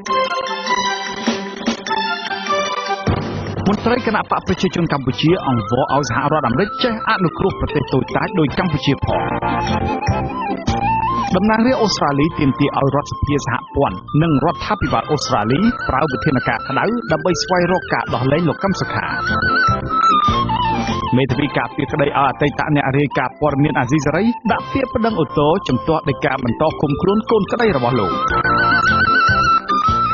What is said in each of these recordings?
មន្ត្រីគណៈបកប្រជាជនកម្ពុជាអង្វរឲ្យសហរដ្ឋអាមេរិកចេះអនុគ្រោះប្រទេសតូចតាចដោយកម្ពុជាផងតំណាងរាស្ត្រអូស្ត្រាលីទាមទារឲ្យរដ្ឋសភាសហព័ន្ធនិងរដ្ឋាភិបាលអូស្ត្រាលីប្រើវិធានការក្តៅដើម្បីស្វែងរកការដោះលែងលោកកឹមសុខាមេធាវីការពារក្តីឲ្យអតីតអ្នករាយការណ៍ព័ត៌មានអាស៊ីសេរីដាក់ពាក្យប្តឹងឧទ្ធរណ៍ជំទាស់ដោយការបន្តឃុំខ្លួនកូនក្តីរបស់លោក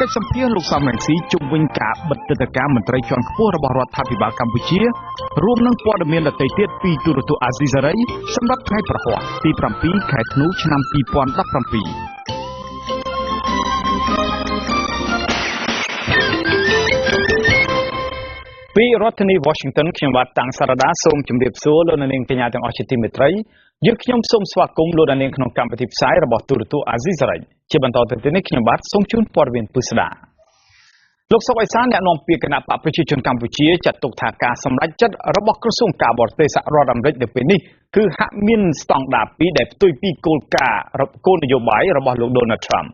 កិច្ចសម្ភាសន៍លោកសំរងស៊ីជុំវិញការបិទទិដ្ឋាការមន្ត្រីជាន់ខ្ពស់របស់រដ្ឋាភិបាលកម្ពុជារួមនឹងព័ត៌មានដទៃទៀតពីទូរទស្សន៍អាស៊ីសេរីសម្រាប់ថ្ងៃប្រហ័សទី7ខែធ្នូឆ្នាំ2017ពីរដ្ឋធានី Washington ខ្ញុំបាទតាំងសារ៉ាដាសូមជម្រាបសួរលោកនាងកញ្ញាទាំងអស់ជាទីមេត្រីយើងខ្ញុំសូមស្វាគមន៍លោកនាងក្នុងកម្មវិធីផ្សាយរបស់ទូរទស្សន៍អាស៊ីសេរីជាបន្តទៅទៀតនេះខ្ញុំបាទសូមជូនព័ត៌មានពិស្ដាលោកសុកអេសានអ្នកនាំពាក្យគណៈបកប្រជាជនកម្ពុជាចាត់ទុកថាការសម្រេចចិត្តរបស់ក្រសួងការបរទេសសហរដ្ឋអាមេរិកនៅពេលនេះគឺហាក់មានស្តង់ដារ2ដែលផ្ទុយពីគោលការណ៍គោលនយោបាយរបស់លោក Donald Trump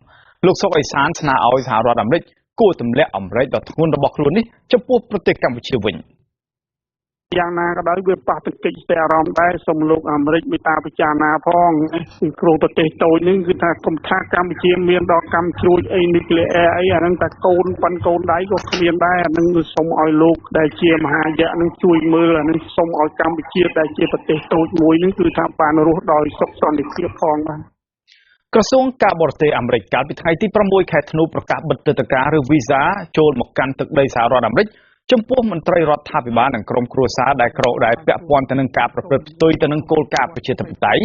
លោកសុកអេសានស្នើឲ្យសហរដ្ឋអាមេរិកគួរទម្លាក់អំរែកដ៏ធ្ងន់របស់ខ្លួននេះចំពោះប្រទេសកម្ពុជាវិញយ៉ាងណាក៏ដោយវាប៉ះទង្គិចស្ទះអារម្មណ៍ដែរសូមលោកអាមេរិកមេត្តាពិចារណាផងពីគ្រោះប្រទេសតូចនេះគឺថាកុំថាកម្ពុជាមានដល់កម្មជ្រួចអីនុយក្លេអ៊ែរអីអាហ្នឹងតែកូនប៉ាន់កូនដៃក៏គ្មានដែរអាហ្នឹងគឺសូមឲ្យលោកដែលជាមហាយៈនឹងជួយមើលអាហ្នឹងសូមឲ្យកម្ពុជាដែលជាប្រទេសតូចមួយហ្នឹងគឺថាបានរស់ដោយសុខសន្តិភាពផងបាទក្រសួងការបរទេសអាមេរិកកាលពីថ្ងៃទី6ខែធ្នូប្រកាសបិទទិដ្ឋាការឬវីសាចូលមកកាន់ទឹកដីសហរដ្ឋអាមេរិកចំពោះមន្ត្រីរដ្ឋាភិបាលនិងក្រុមគ្រួសារដែលពាក់ព័ន្ធទៅនឹងការប្រព្រឹត្តផ្ទុយទៅនឹងគោលការណ៍ប្រជាធិបតេយ្យ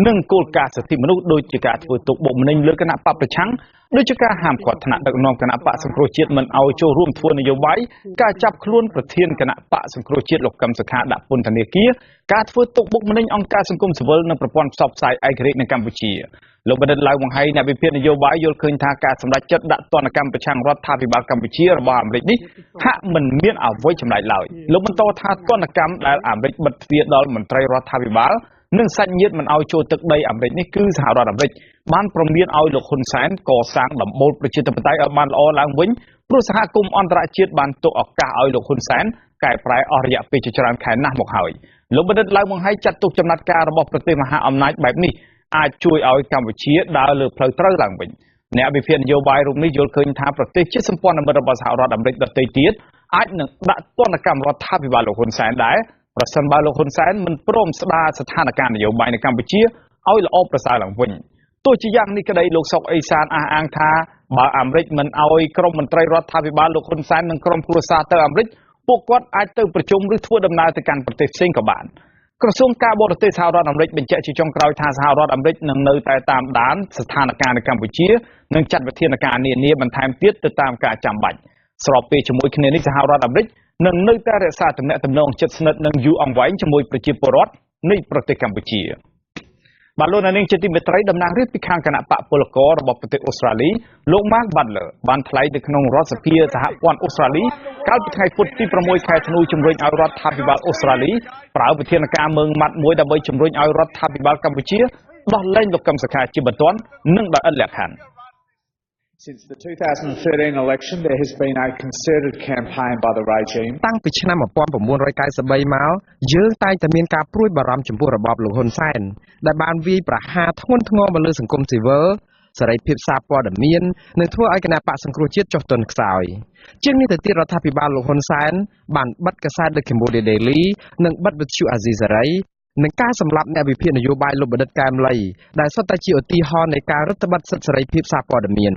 និងគោលការណ៍សិទ្ធិមនុស្សដូចជាការធ្វើទុកបុកម្នេញលើគណៈបកប្រឆាំងដូចជាការហាមឃាត់ថ្នាក់ដឹកនាំគណៈបកសង្គ្រោះជាតិមិនឲ្យចូលរួមធ្វើនយោបាយការចាប់ខ្លួនប្រធានគណៈបកសង្គ្រោះជាតិលោកកឹមសុខាដាក់ពន្ធនាគារការធ្វើទុកបុកម្នេញអង្គការសង្គមស៊ីវិលនិងប្រព័ន្ធផ្សព្វផ្សាយឯករាជ្យនៅកម្ពុជាលោកបណ្ឌិតឡៅវង្ហៃអ្នកវិភាគនយោបាយយល់ឃើញថាការសម្រេចចិត្តដាក់ទណ្ឌកម្មប្រឆាំងរដ្ឋាភិបាលកម្ពុជារបស់អាមេរិកនេះហាក់មិនមានអ្វីចម្លែកឡើយលោកបន្តថាទណ្ឌកម្មដែលអាមេរិកបិទទ្វារដល់មន្ត្រីរដ្ឋាភិបាលនិងសាច់ញាតិមិនឲ្យចូលទឹកដីអាមេរិកនេះគឺសហរដ្ឋអាមេរិកបានព្រមានឲ្យលោកហ៊ុនសែនកសាងដំបូលប្រជាធិបតេយ្យឲ្យបានល្អឡើងវិញព្រោះសហគមន៍អន្តរជាតិបានទុកឱកាសឲ្យលោកហ៊ុនសែនកែប្រែអស់រយៈពេលជាច្រើនខែណាស់មកហើយលោកបណ្ឌិតឡៅវង្ហៃចាត់ទុកចំណាត់ការរបស់ប្រទេសមហាអំណាចបែបនេះអាចជួយឲ្យកម្ពុជាដើរលើផ្លូវត្រូវឡើងវិញអ្នកវិភាគនយោបាយរូបនេះយល់ឃើញថាប្រទេសជាសម្ព័ន្ធមិត្តរបស់សហរដ្ឋអាមេរិកដទៃទៀតអាចនឹងដាក់ទណ្ឌកម្មរដ្ឋាភិបាលលោកហ៊ុនសែនដែរប្រសិនបើលោកហ៊ុនសែនមិនព្រមស្ដារស្ថានភាពនយោបាយនៅកម្ពុជាឲ្យល្អប្រសើរឡើងវិញទោះជាយ៉ាងនេះក្តីលោកសុកអេសានអះអាងថាបើអាមេរិកមិនឲ្យក្រុមមន្ត្រីរដ្ឋាភិបាលលោកហ៊ុនសែននិងក្រុមគ្រួសារទៅអាមេរិកពួកគាត់អាចទៅប្រជុំឬធ្វើដំណើរទៅកាន់ប្រទេសផ្សេងក៏បានក្រសួងការបរទេសសហរដ្ឋអាមេរិកបញ្ជាក់ជាចុងក្រោយថាសហរដ្ឋអាមេរិកនឹងនៅតែតាមដានស្ថានភាពនៅកម្ពុជានិងចាត់វិធានការនានាបន្ថែមទៀតទៅតាមការចាំបាច់ស្របពេលជាមួយគ្នានេះសហរដ្ឋអាមេរិកនឹងនៅតែរក្សាទំនាក់ទំនងជិតស្និទ្ធនិងយូរអង្វែងជាមួយប្រជាពលរដ្ឋនៃប្រទេសកម្ពុជាបាទលោកនាងជាទីមេត្រីតំណាងរាស្ត្រពីខាងគណៈបកពលកររបស់ប្រទេសអូស្ត្រាលីលោក Mark Butler បានថ្លែងនៅក្នុងរដ្ឋសភាសហព័ន្ធអូស្ត្រាលីកាលពីថ្ងៃពុធទី6ខែធ្នូជំរុញឲ្យរដ្ឋាភិបាលអូស្ត្រាលីប្រើវិធានការមើងម៉ាត់មួយដើម្បីជំរុញឲ្យរដ្ឋាភិបាលកម្ពុជាដោះលែងលោកកឹមសុខាជាបន្ទាន់និងដោយឥតលក្ខខណ្ឌSince the 2013 election, there has been a concerted campaign by the regime. តាំងពីឆ្នាំ1993មកយើងតែងតែមានការព្រួយបារម្ភចំពោះរបបលោកហ៊ុនសែនដែលបានវាយប្រហារធ្ងន់ធ្ងរមកលើសង្គមស៊ីវិលសេរីភាពសារព័ត៌មាននិងធ្វើឲ្យគណៈបកសង្គ្រោះជាតិចុះទន់ខ្សោយជាងនេះទៅទៀតរដ្ឋាភិបាលលោកហ៊ុនសែនបានបិទកាសែត The Cambodia Daily និងបិទវិទ្យុអាស៊ីសេរីនឹងការសម្លាប់អ្នកវិភាគនយោបាយលោកបណ្ឌិតកែមលីដែលសុទ្ធតែជាឧទាហរណ៍នៃការរឹតបន្តឹងសិទ្ធិសេរីភាពសារព័ត៌មាន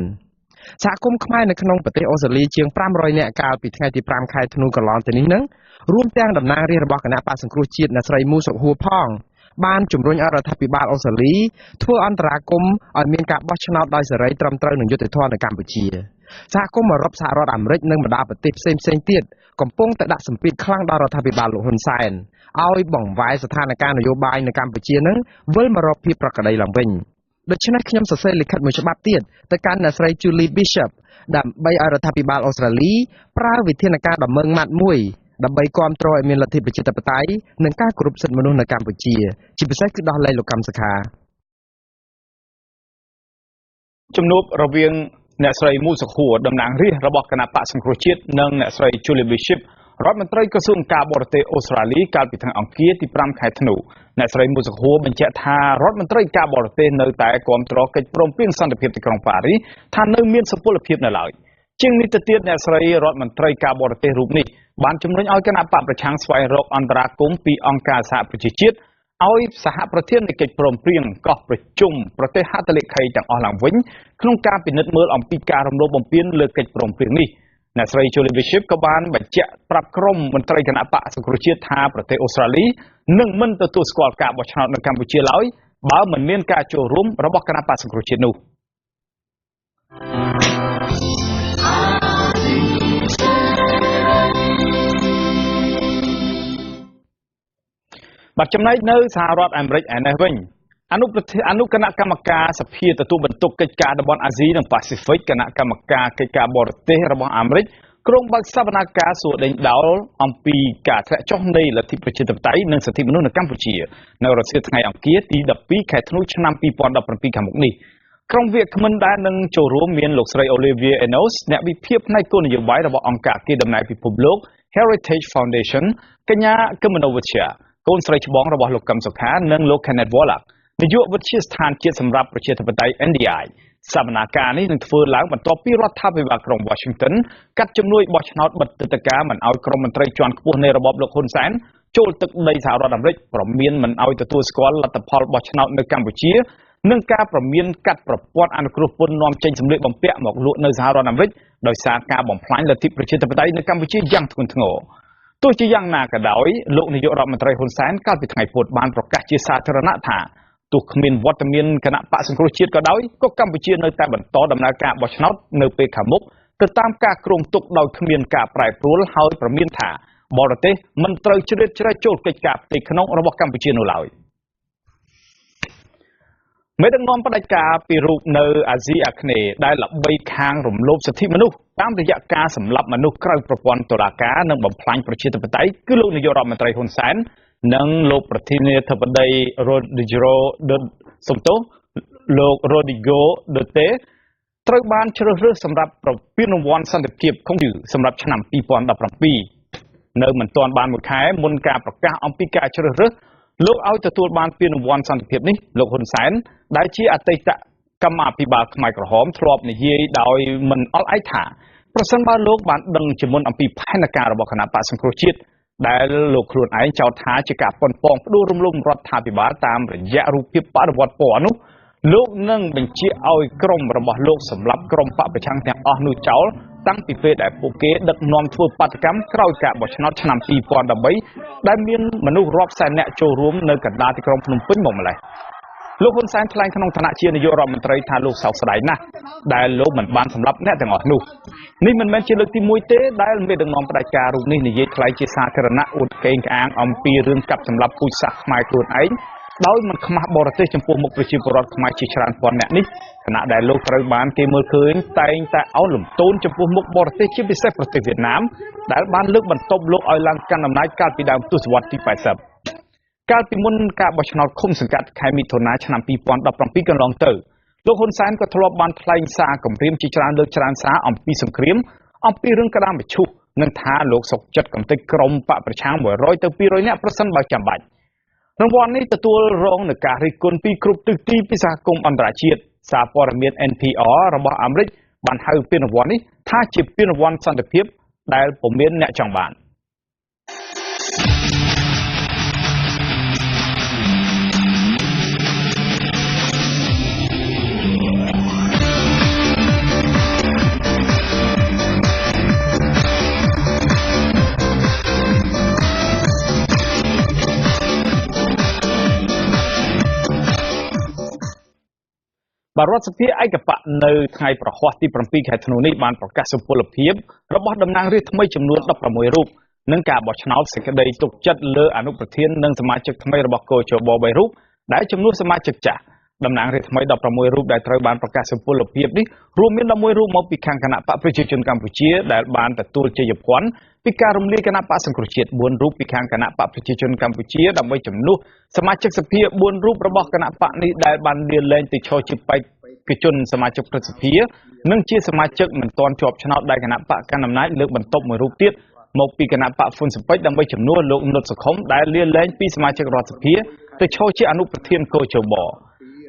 សហគមន៍ខ្មែរនៅក្នុងប្រទេសអូស្ត្រាលីជាង500នាក់កាលពីថ្ងៃទី5ខែធ្នូកន្លងទៅនេះនឹងរួមទាំងតំណាងរាស្ត្ររបស់គណៈបក្សសង្គ្រោះជាតិអ្នកស្រីមូសុខហួរផងបានជំរុញឲ្យរដ្ឋាភិបាលអូស្ត្រាលីធ្វើអន្តរាគមន៍ឲ្យមានការបោះឆ្នោតដោយសេរីត្រឹមត្រូវនិងយុត្តិធម៌នៅកម្ពុជាសហគមន៍អឺរ៉ុបសហរដ្ឋអាមេរិកនិងបណ្ដាប្រទេសផ្សេងៗទៀតកំពុងតែដាក់សម្ពាធខ្លាំងដល់រដ្ឋាភិបាលលោកហ៊ុនសែនឲ្យបង្វែរស្ថានភាពនយោបាយនៅកម្ពុជានឹងវិលមករកភាពប្រក្រតីឡើងវិញដូច្នេះខ្ញុំសរសេរលិខិតមួយច្បាប់ទៀតទៅកាន់អ្នកស្រី Julie Bishop ដើម្បីឲ្យរដ្ឋាភិបាលអូស្ត្រាលីប្រើវិធានការដ៏ម៉ឺងម៉ាត់មួយដើម្បីគាំទ្រឲ្យមានលទ្ធិប្រជាធិបតេយ្យនិងការគោរពសិទ្ធិមនុស្សនៅកម្ពុជាជាពិសេសគឺដោះលែងលោកកឹមសុខាជំនួបរវាង អ្នកស្រីមូសុខួរតំណាងរាស្ត្ររបស់គណៈបកសង្គ្រោះជាតិនិងអ្នកស្រី Julie Bishop រដ្ឋមន្ត្រីក្រសួងការបរទេសអូស្ត្រាលីកាលពីថ្ងៃអង្គារទី5ខែធ្នូអ្នកស្រីមូសុខួរបញ្ជាក់ថារដ្ឋមន្ត្រីការបរទេសនៅតែគាំទ្រកិច្ចព្រមព្រៀងសន្តិភាពទីក្រុងប៉ារីសថានៅមានសុពលភាពនៅឡើយជាងនេះទៅទៀតអ្នកស្រីរដ្ឋមន្ត្រីការបរទេសរូបនេះបានជំរុញឲ្យគណៈបកប្រឆាំងស្វែងរកអន្តរាគមន៍ពីអង្គការសហប្រជាជាតិឲ្យសហប្រធាននៃកិច្ចព្រមព្រៀងកោះប្រជុំប្រទេសហត្ថលេខីទាំងអស់ឡើងវិញក្នុងការពិនិត្យមើលអំពីការរំលោភបំពានលើកិច្ចព្រមព្រៀងនេះអ្នកស្រី Julie Bishop ក៏បានបញ្ជាក់ប្រាប់ក្រុមមន្ត្រីគណៈបកសង្គ្រោះជាតិថាប្រទេសអូស្ត្រាលីនឹងមិនទទួលស្គាល់ការបោះឆ្នោតនៅកម្ពុជាឡើយបើមិនមានការចូលរួមរបស់គណៈបកសង្គ្រោះជាតិនោះបាទចំណែកនៅសហរដ្ឋអាមេរិកឯនេះវិញអនុគណៈកម្មការសភាទទួលបន្ទុកកិច្ចការតំបន់អាស៊ីនិងប៉ាស៊ីហ្វិកគណៈកម្មការកិច្ចការបរទេសរបស់អាមេរិកក្រុងបើកសវនាការសួរដេញដោលអំពីការធ្លាក់ចុះនៃលទ្ធិប្រជាធិបតេយ្យនិងសិទ្ធិមនុស្សនៅកម្ពុជានៅរសៀលថ្ងៃអង្គារទី12ខែធ្នូឆ្នាំ2017ខាងមុខនេះក្រុមវាគ្មិនដែលនឹងចូលរួមមានលោកស្រី Olivia Enos អ្នកវិភាគផ្នែកគោលនយោបាយរបស់អង្គការគេដំណើរពិភពលោក Heritage Foundation កញ្ញាកឹមណូវិជ្ជាកូនស្រីច្បងរបស់លោកកឹមសុខានិងលោក Kenneth Wallach នាយកវិទ្យាស្ថានជាតិសម្រាប់ប្រជាធិបតេយ្យ NDI សវនាការនេះនឹងធ្វើឡើងបន្ទាប់ពីរដ្ឋាភិបាលក្រុង Washington កាត់ជំនួយបោះឆ្នោតបិទទឹកដីការមិនឲ្យក្រុមមន្ត្រីជាន់ខ្ពស់នៃរបបលោកហ៊ុនសែនចូលទឹកដីសហរដ្ឋអាមេរិកប្រមានមិនឲ្យទទួលស្គាល់លទ្ធផលបោះឆ្នោតនៅកម្ពុជានិងការប្រមានកាត់ប្រព័ន្ធអនុគ្រោះពន្ធនាំចេញសម្ភារបំពាក់មកលក់នៅសហរដ្ឋអាមេរិកដោយសារការបំផ្លាញលទ្ធិប្រជាធិបតេយ្យនៅកម្ពុជាយ៉ាងធ្ងន់ធ្ងរទោះជាយ៉ាងណាក៏ដោយលោកនាយករដ្ឋមន្ត្រីហ៊ុនសែនកាលពីថ្ងៃពុធបានប្រកាសជាសាធារណៈថាទោះគ្មានវត្តមានគណៈបកសង្គ្រោះជាតិក៏ដោយក៏កម្ពុជានៅតែបន្តដំណើរការបោះឆ្នោតនៅពេលខាងមុខទៅតាមការគ្រោងទុកដោយគ្មានការប្រែប្រួលហើយប្រមានថាបរទេសមិនត្រូវជ្រៀតជ្រែកចូលកិច្ចការផ្ទៃក្នុងរបស់កម្ពុជានោះឡើយមេដឹកនាំផ្ដាច់ការពីរូបនៅអាស៊ីអាគ្នេយ៍ដែលល្បីខាងរំលោភសិទ្ធិមនុស្សតាមរយៈការសម្លាប់មនុស្សក្រៅប្រព័ន្ធតុលាការនិងបំផ្លាញប្រជាធិបតេយ្យគឺលោកនាយករដ្ឋមន្ត្រីហ៊ុនសែននិងលោកប្រធានាធិបតី Rodrigo Duterte ត្រូវបានជ្រើសរើសសម្រាប់ប្រពានរង្វាន់សន្តិភាពខុងយឺសម្រាប់ឆ្នាំ2017នៅមិនទាន់បានមួយខែមុនការប្រកាសអំពីការជ្រើសរើសលោកឲ្យទទួលបានពានរង្វាន់សន្តិភាពនេះលោកហ៊ុនសែនដែលជាអតីតកម្មាភិបាលខ្មែរក្រហមធ្លាប់និយាយដោយមិនអល់ឯកថាប្រសិនបើលោកបានដឹងជាមុនអំពីផែនការរបស់គណៈបកសង្គ្រោះជាតិដែលលោកខ្លួនឯងចោទថាជាការប៉ុនប៉ងផ្ដួលរំលំរដ្ឋាភិបាលតាមរយៈរូបភាពបដិវត្តពណ៌នោះលោកនឹងបញ្ជាឲ្យក្រុមរបស់លោកសម្រាប់ក្រុមបកប្រឆាំងទាំងអស់នោះចោលតាំងពីពេលដែលពួកគេដឹកនាំធ្វើបាតកម្មក្រោយការបោះឆ្នោតឆ្នាំ2013ដែលមានមនុស្សរាប់សែននាក់ចូលរួមនៅកណ្ដាលទីក្រុងភ្នំពេញមកម្លេះលោកហ៊ុនសែនថ្លែងក្នុងឋានៈជានាយករដ្ឋមន្ត្រីថាលោកសោកស្ដាយណាស់ដែលលោកមិនបានសម្លាប់អ្នកទាំងអស់នោះនេះមិនមែនជាលើកទី1ទេដែលមេដឹកនាំផ្ដាច់ការរូបនេះនិយាយថ្លែងជាសាធារណៈអួតកេងក្អាងអំពីរឿងកាប់សម្លាប់ពូជសាសន៍ខ្មែរខ្លួនឯងដោយមិនខ្មាស់បរទេសចំពោះមុខប្រជាពលរដ្ឋខ្មែរជាច្រើនពាន់នាក់នេះខណៈដែលលោកត្រូវបានគេមើលឃើញតែងតែអោនលំទោនចំពោះមុខបរទេសជាពិសេសប្រទេសវៀតណាមដែលបានលើកបន្ទប់លោកឲ្យឡើងកាន់អំណាចកាលពីដើមទសវត្សរ៍ទី80កាលពីមុនការបោះឆ្នោតឃុំសង្កាត់ខែមិថុនាឆ្នាំ2017កន្លងទៅលោកហ៊ុនសែនក៏ធ្លាប់បានថ្លែងសារគម្រាមជាច្រើនលើកច្រើនសារអំពីសង្គ្រាមអំពីរឿងក្តាមមឈូសនិងថាលោកសុកចិត្តកំទេចក្រុមបកប្រឆាំង100ទៅ200នាក់ប្រសិនបើចាំបាច់រង្វាន់នេះទទួលរងនឹងការរិះគន់ពីគ្រប់ទិសទីពីសហគមន៍អន្តរជាតិសារព័ត៌មាន NPR របស់អាមេរិកបានហៅពានរង្វាន់នេះថាជាពានរង្វាន់សន្តិភាពដែលពុំមានអ្នកចង់បាន បាទរដ្ឋសភាឯកបៈនៅថ្ងៃប្រហ័សទី7ខែធ្នូនេះបានប្រកាសសុពលភាពរបស់តំណាងរាស្ត្រថ្មីចំនួន16រូបនិងការបោះឆ្នោតសេចក្តីទុកចិត្តលើអនុប្រធាននិងសមាជិកថ្មីរបស់កោជប3រូបដែលចំនួនសមាជិកចាស់តំណាងរាស្ត្រថ្មី16រូបដែលត្រូវបានប្រកាសសុពលភាពនេះរួមមាន11រូបមកពីខាងគណៈបកប្រជាជនកម្ពុជាដែលបានទទួលជ័យភ័ណ្ឌពីការរំលាយគណៈបកសង្គ្រោះជាតិ4រូបពីខាងគណៈបកប្រជាជនកម្ពុជាដើម្បីជំនួសសមាជិកសភា4រូបរបស់គណៈបកនេះដែលបានលាលែងទៅឈរជាបេក្ខ ជនសមាជិកប្រសិទ្ធិនិងជាសមាជិកមិនទាន់ជាប់ឆ្នោតដែលគណៈបកកណ្ដាលអំណាចលើកបន្ទប់មួយរូបទៀតមកពីគណៈបកហ៊ុនស៊ិនប៉ិចដើម្បីជំនួសលោកនុតសុខុមដែលលាលែងពីសមាជិករដ្ឋសភាទៅឈរជាអនុប្រធានកោជប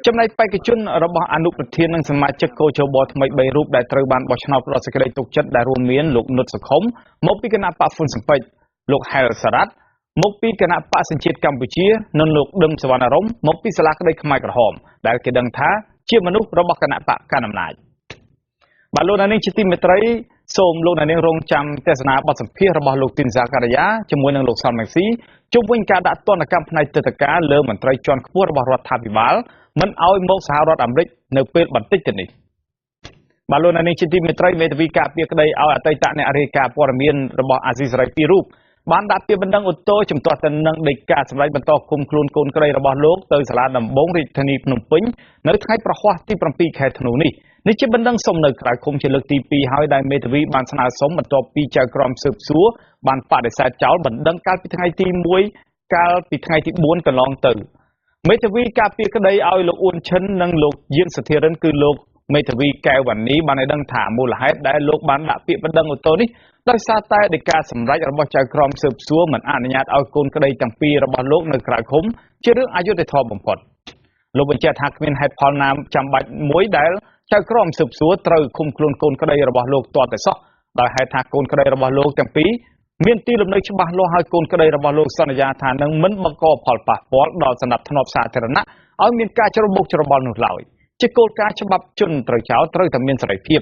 ចំណែកបេក្ខជនរបស់អនុប្រធាននិងសមាជិកកោជបថ្មី3រូបដែលត្រូវបានបោះឆ្នោតផ្ដល់សេចក្តីទុកចិត្តដែលរួមមានលោកនុតសុខុមមកពីគណៈបកហ៊ុនស៊ិនប៉ិចលោកហែលសារ៉ាត់មកពីគណៈបកសញ្ជាតិកម្ពុជានិងលោកដឹមសវណ្ណរមមកពីសាលាក្តីខ្មែរក្រហមដែលគេដឹងថាជាមនុស្សរបស់គណៈបកកណ្ដាលអំណាចបាទលោកនាងជាទីមេត្រីសូមលោកនាងរងចាំទស្សនាបទសម្ភាសន៍របស់លោកទីនសាការីយ៉ាជាមួយនឹងលោកសំម៉ាក់ស៊ីជុំវិញការដាក់ទណ្ឌកម្មផ្នែកទិដ្ឋាការលើមន្ត្រីជាន់ខ្ពស់របស់រដ្ឋាភិបាលមិនឲ្យមកសហរដ្ឋអាមេរិកនៅពេលបន្តិចទៅនេះបាទលោកនាងជាទីមេត្រីមេធាវីការពារក្តីឲ្យអតីតអ្នករាយការណ៍ព័ត៌មានរបស់អាស៊ីសេរី2រូបបានដាក់ពាក្យបណ្ដឹងឧទ្ធរជំទាស់ទៅនឹងដីកាសម្រាប់បន្តគុំខ្លួនកូនក្រីរបស់លោកទៅសាលាដំបងរាជធានីភ្នំពេញនៅថ្ងៃប្រហ័សទី7ខែធ្នូនេះជាបណ្ដឹងសុំនៅក្រៅឃុំជាលើកទី2ហើយដែលមេធាវីបានស្នើសុំបន្ទាប់ពីចៅក្រមស៊ើបសួរបានបដិសេធចោលបណ្ដឹងកាលពីថ្ងៃទី1កាលពីថ្ងៃទី4កន្លងទៅមេធាវីការពារក្តីឲ្យលោកអ៊ុនឈិននិងលោកយានសធិរិនគឺលោកមេធាវីកែវវ៉ានីបានឲ្យដឹងថាមូលហេតុដែលលោកបានដាក់ពាក្យបណ្ដឹងឧទ្ធរនេះដោយសារតែដីកាសម្រេចរបស់ចៅក្រមស៊ើបសួរមិនអនុញ្ញាតឲ្យកូនក្តីទាំងពីររបស់លោកនៅក្រៅឃុំជារឿងអយុត្តិធម៌បំផុតលោកបញ្ជាក់ថាគ្មានហេតុផលណាចាំបាច់មួយដែលចៅក្រមស៊ើបសួរត្រូវឃុំខ្លួនកូនក្តីរបស់លោកទាល់តែសោះដោយហេតុថាកូនក្តីរបស់លោកទាំងពីរមានទីលំនៅច្បាស់លាស់ហើយកូនក្តីរបស់លោកសន្យាថានឹងមិនបង្កផលប៉ះពាល់ដល់សណ្ដាប់ធ្នាប់សាធារណៈឲ្យមានការច្របូកច្របល់នោះឡើយជាគោលការណ៍ច្បាប់ជនត្រូវចោលត្រូវតែមានសេរីភាព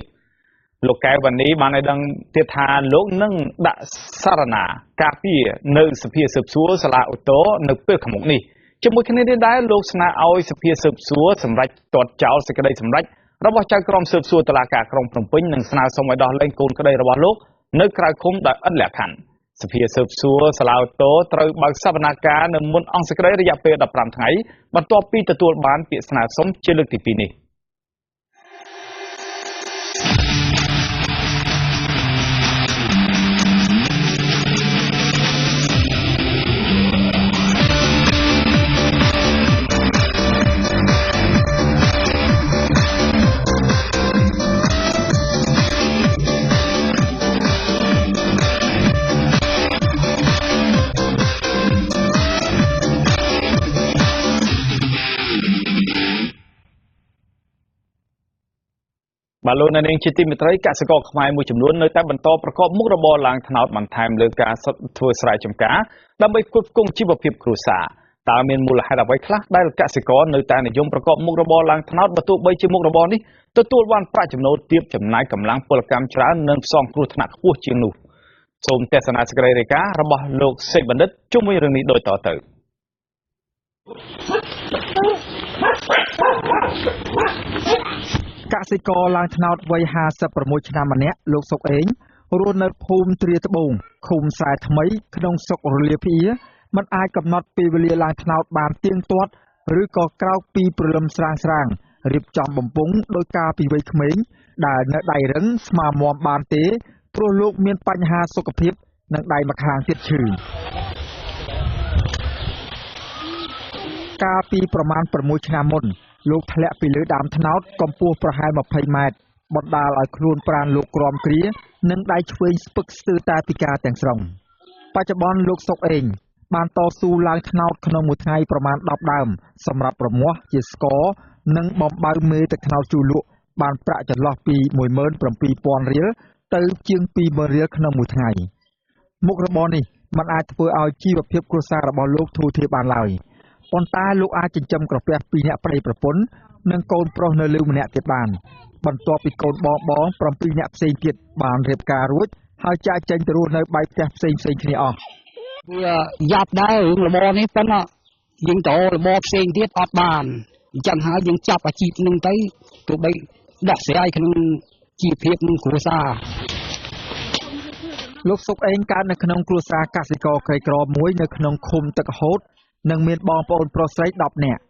លោកកែវវ៉ានីបានឲ្យដឹងទៀតថាលោកនឹងដាក់សារណាការពារនៅសភាស៊ើបសួរសាលាឧទ្ធរនៅពេលខាងមុខនេះជាមួយគ្នានេះដែរលោកស្នើឲ្យសភាស៊ើបសួរសម្រេចទាត់ចោលសេចក្តីសម្រេចរបស់ចៅក្រមស៊ើបសួរតុលាការក្រុងភ្នំពេញនិងស្នើសុំឲ្យដោះលែងកូនក្តីរបស់លោកនៅក្រៅឃុំដោយឥតលក្ខខណ្ឌសភាស៊ើបសួរសាលាឧទ្ធរត្រូវបើកសវនាការនៅមុនអង្គសេចក្តីរយៈពេល15ថ្ងៃបន្ទាប់ពីទទួលបានពាក្យស្នើសុំជាលើកទី2នេះបាទលោកនាងជាទីមេត្រីកសិករខ្មែរមួយចំនួននៅតែបន្តប្រកបមុខរបរឡើងត្នោតបន្ថែមលើការធ្វើស្រែចម្ការដើម្បីផ្គត់ផ្គង់ជីវភាពគ្រួសារតើមានមូលហេតុអ្វីខ្លះដែលកសិករនៅតែនិយមប្រកបមុខរបរឡើងត្នោតបើទោះបីជាមុខរបរនេះទទួលបានប្រាក់ចំណូលទាបចំណាយកម្លាំងពលកម្មច្រើននិងផ្សងគ្រោះថ្នាក់ខ្ពស់ជាងនោះសូមទស្សនាសេចក្តីរាយការណ៍របស់លោកសេបណ្ឌិតជុំវិញរឿងនេះដូចតទៅកសិករឡើងត្នោតវ័យ56ឆ្នាំម្នាក់លោកសុកអេងរស់នៅភូមិទ្រាត្បូងឃុំស្រែថ្មីក្នុងស្រុករលាភីមិនអាចកំណត់ពេលវេលាឡើងត្នោតបានទៀងទាត់ឬក៏ក្រោកពីព្រលឹមស្រាងរៀបចំបំពង់ដោយការពីវ័យក្មេងដែលនៅដៃរឹងស្មារមាំបានទេព្រោះលោកមានបញ្ហាសុខភាពនិងដៃម្ខាងទៀតឈឺកាលពីប្រមាណ6ឆ្នាំមុនលោកធ្លាក់ពីលើដើមត្នោតកម្ពស់ប្រហែល20ម៉ែត្របណ្ដាលឲ្យខ្លួនប្រាណលោកក្រំគ្រានិងដៃឆ្វេងស្ពឹកស្ទើរតែពិការទាំងស្រុងបច្ចុប្បន្នលោកសុកអេងបានតស៊ូឡើងត្នោតក្នុងមួយថ្ងៃប្រមាណ10ដើមសម្រាប់ប្រមាស់ជាស្ករនិងបំបៅមេទឹកត្នោតជូរលក់បានប្រាក់ចន្លោះពី 17,000 រៀលទៅជាង 20,000 រៀលក្នុងមួយថ្ងៃមុខរបរនេះមិនអាចធ្វើឲ្យជីវភាពគ្រួសាររបស់លោកធូរធារបានឡើយប៉ុន្តែលោកអាចចិញ្ចឹមក្រពះ2នាក់ប្តីប្រពន្ធនិងកូនប្រុសនៅលើម្នាក់ទៀតបានបន្ទាប់ពីកូនបង7នាក់ផ្សេងទៀតបានរៀបការរួចហើយចាកចេញទៅរស់នៅបែបផ្ទះផ្សេងគ្នាអស់វាយ៉ាប់ដែររឿងរបរនេះប៉ុន្តែយើងតរបរផ្សេងទៀតអត់បានអញ្ចឹងហើយយើងចាប់អាជីពនឹងទៅទោះបីដោះស្រាយក្នុងជីវភាពនឹងគ្រួសារលោកសុកអេងកើតនៅក្នុងគ្រួសារកសិករក្រីក្រមួយនៅក្នុងឃុំទឹកហូតនិងមានបងប្អូនប្រុសស្រី10នាក់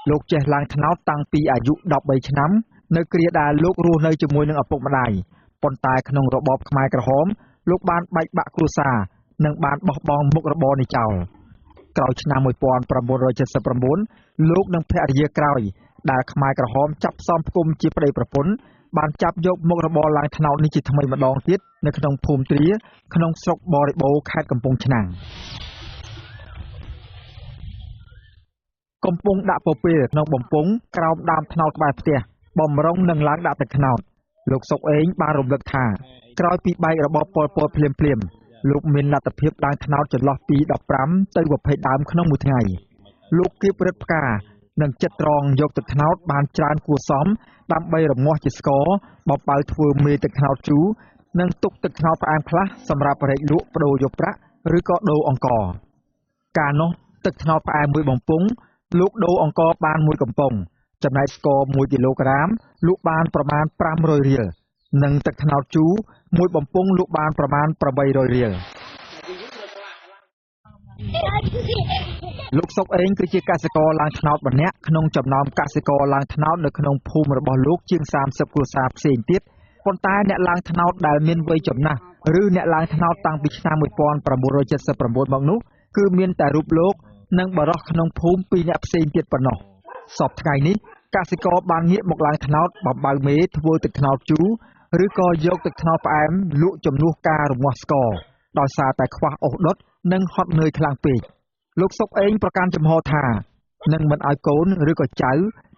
លោកចេះឡើងត្នោតតាំងពីអាយុ13ឆ្នាំនៅគ្រាដែលលោករស់នៅជាមួយនឹងឪពុកម្ដាយប៉ុន្តែក្នុងរបបខ្មែរក្រហមលោកបានបែកបាក់គ្រួសារនិងបានបោះបង់មុខរបរនេះចោលក្រោយឆ្នាំ1979លោកនិងភរិយាក្រោយ ដែលខ្មែរក្រហមចាប់ផ្សំផ្គុំជាប្តីប្រពន្ធបានចាប់យកមុខរបរឡើងថ្នោតនេះជាថ្មីម្ដងទៀតនៅក្នុងភូមិទ្រាក្នុងស្រុកបរិបូរខេត្តកំពង់ឆ្នាំងកំពុងដាក់ពពេលក្នុងបំពង់ក្រោមដើមថ្នោតក្បែរផ្ទះបំរុងនឹងឡើងដាក់ទឹកថ្នោតលោកសុកអេងបានរំលឹកថាក្រោយពីបែករបបប៉ុលពតភ្លាមលោកមានលទ្ធភាពឡើងថ្នោតចន្លោះពី15ទៅ20ដើមក្នុងមួយថ្ងៃលោកគៀបរឹតផ្កានិងចិត្តត្រង់យកទឹកថ្នោតបានច្រើនគួរសមដើម្បីរងាស់ជាស្ករបបៅធ្វើមេទឹកថ្នោតជូរនិងទុកទឹកថ្នោតផ្អែមខ្លះសម្រាប់រែកលក់បដូរយកប្រាក់ឬក៏ដូរអង្ករកាលនោះទឹកថ្នោតផ្អែមមួយបំពង់លោកដូរអង្ករបានមួយកំប៉ុងចំណែកស្ករ1គីឡូក្រាមលក់បានប្រមាណ500រៀលនិងទឹកថ្នោតជូរមួយបំពង់លក់បានប្រមាណ800រៀលលោកសុកអេងគឺជាកសិករឡើងថ្នោតម្នាក់ក្នុងចំណោមកសិករឡើងថ្នោតនៅក្នុងភូមិរបស់លោកជាង30គ្រួសារផ្សេងទៀតប៉ុន្តែអ្នកឡើងថ្នោតដែលមានវ័យចំណាស់ឬអ្នកឡើងថ្នោតតាំងពីឆ្នាំ1979មកនោះគឺមានតែរូបលោកនិងបរិះក្នុងភូមិ2អ្នកផ្សេងទៀតប៉ុណ្ណោះសពថ្ងៃនេះកសិករបានងាកមកឡើងថ្នោតបំបៅមេធ្វើទឹកថ្នោតជូរឬក៏យកទឹកថ្នោតផ្អែមលក់ជំនួសការរងាស់ស្ករដោយសារតែខ្វះអុសដុតនិងហត់នឿយខ្លាំងពេកលោកសុកអេងប្រកាន់ចំហថានឹងមិនឲ្យកូនឬក៏ចៅ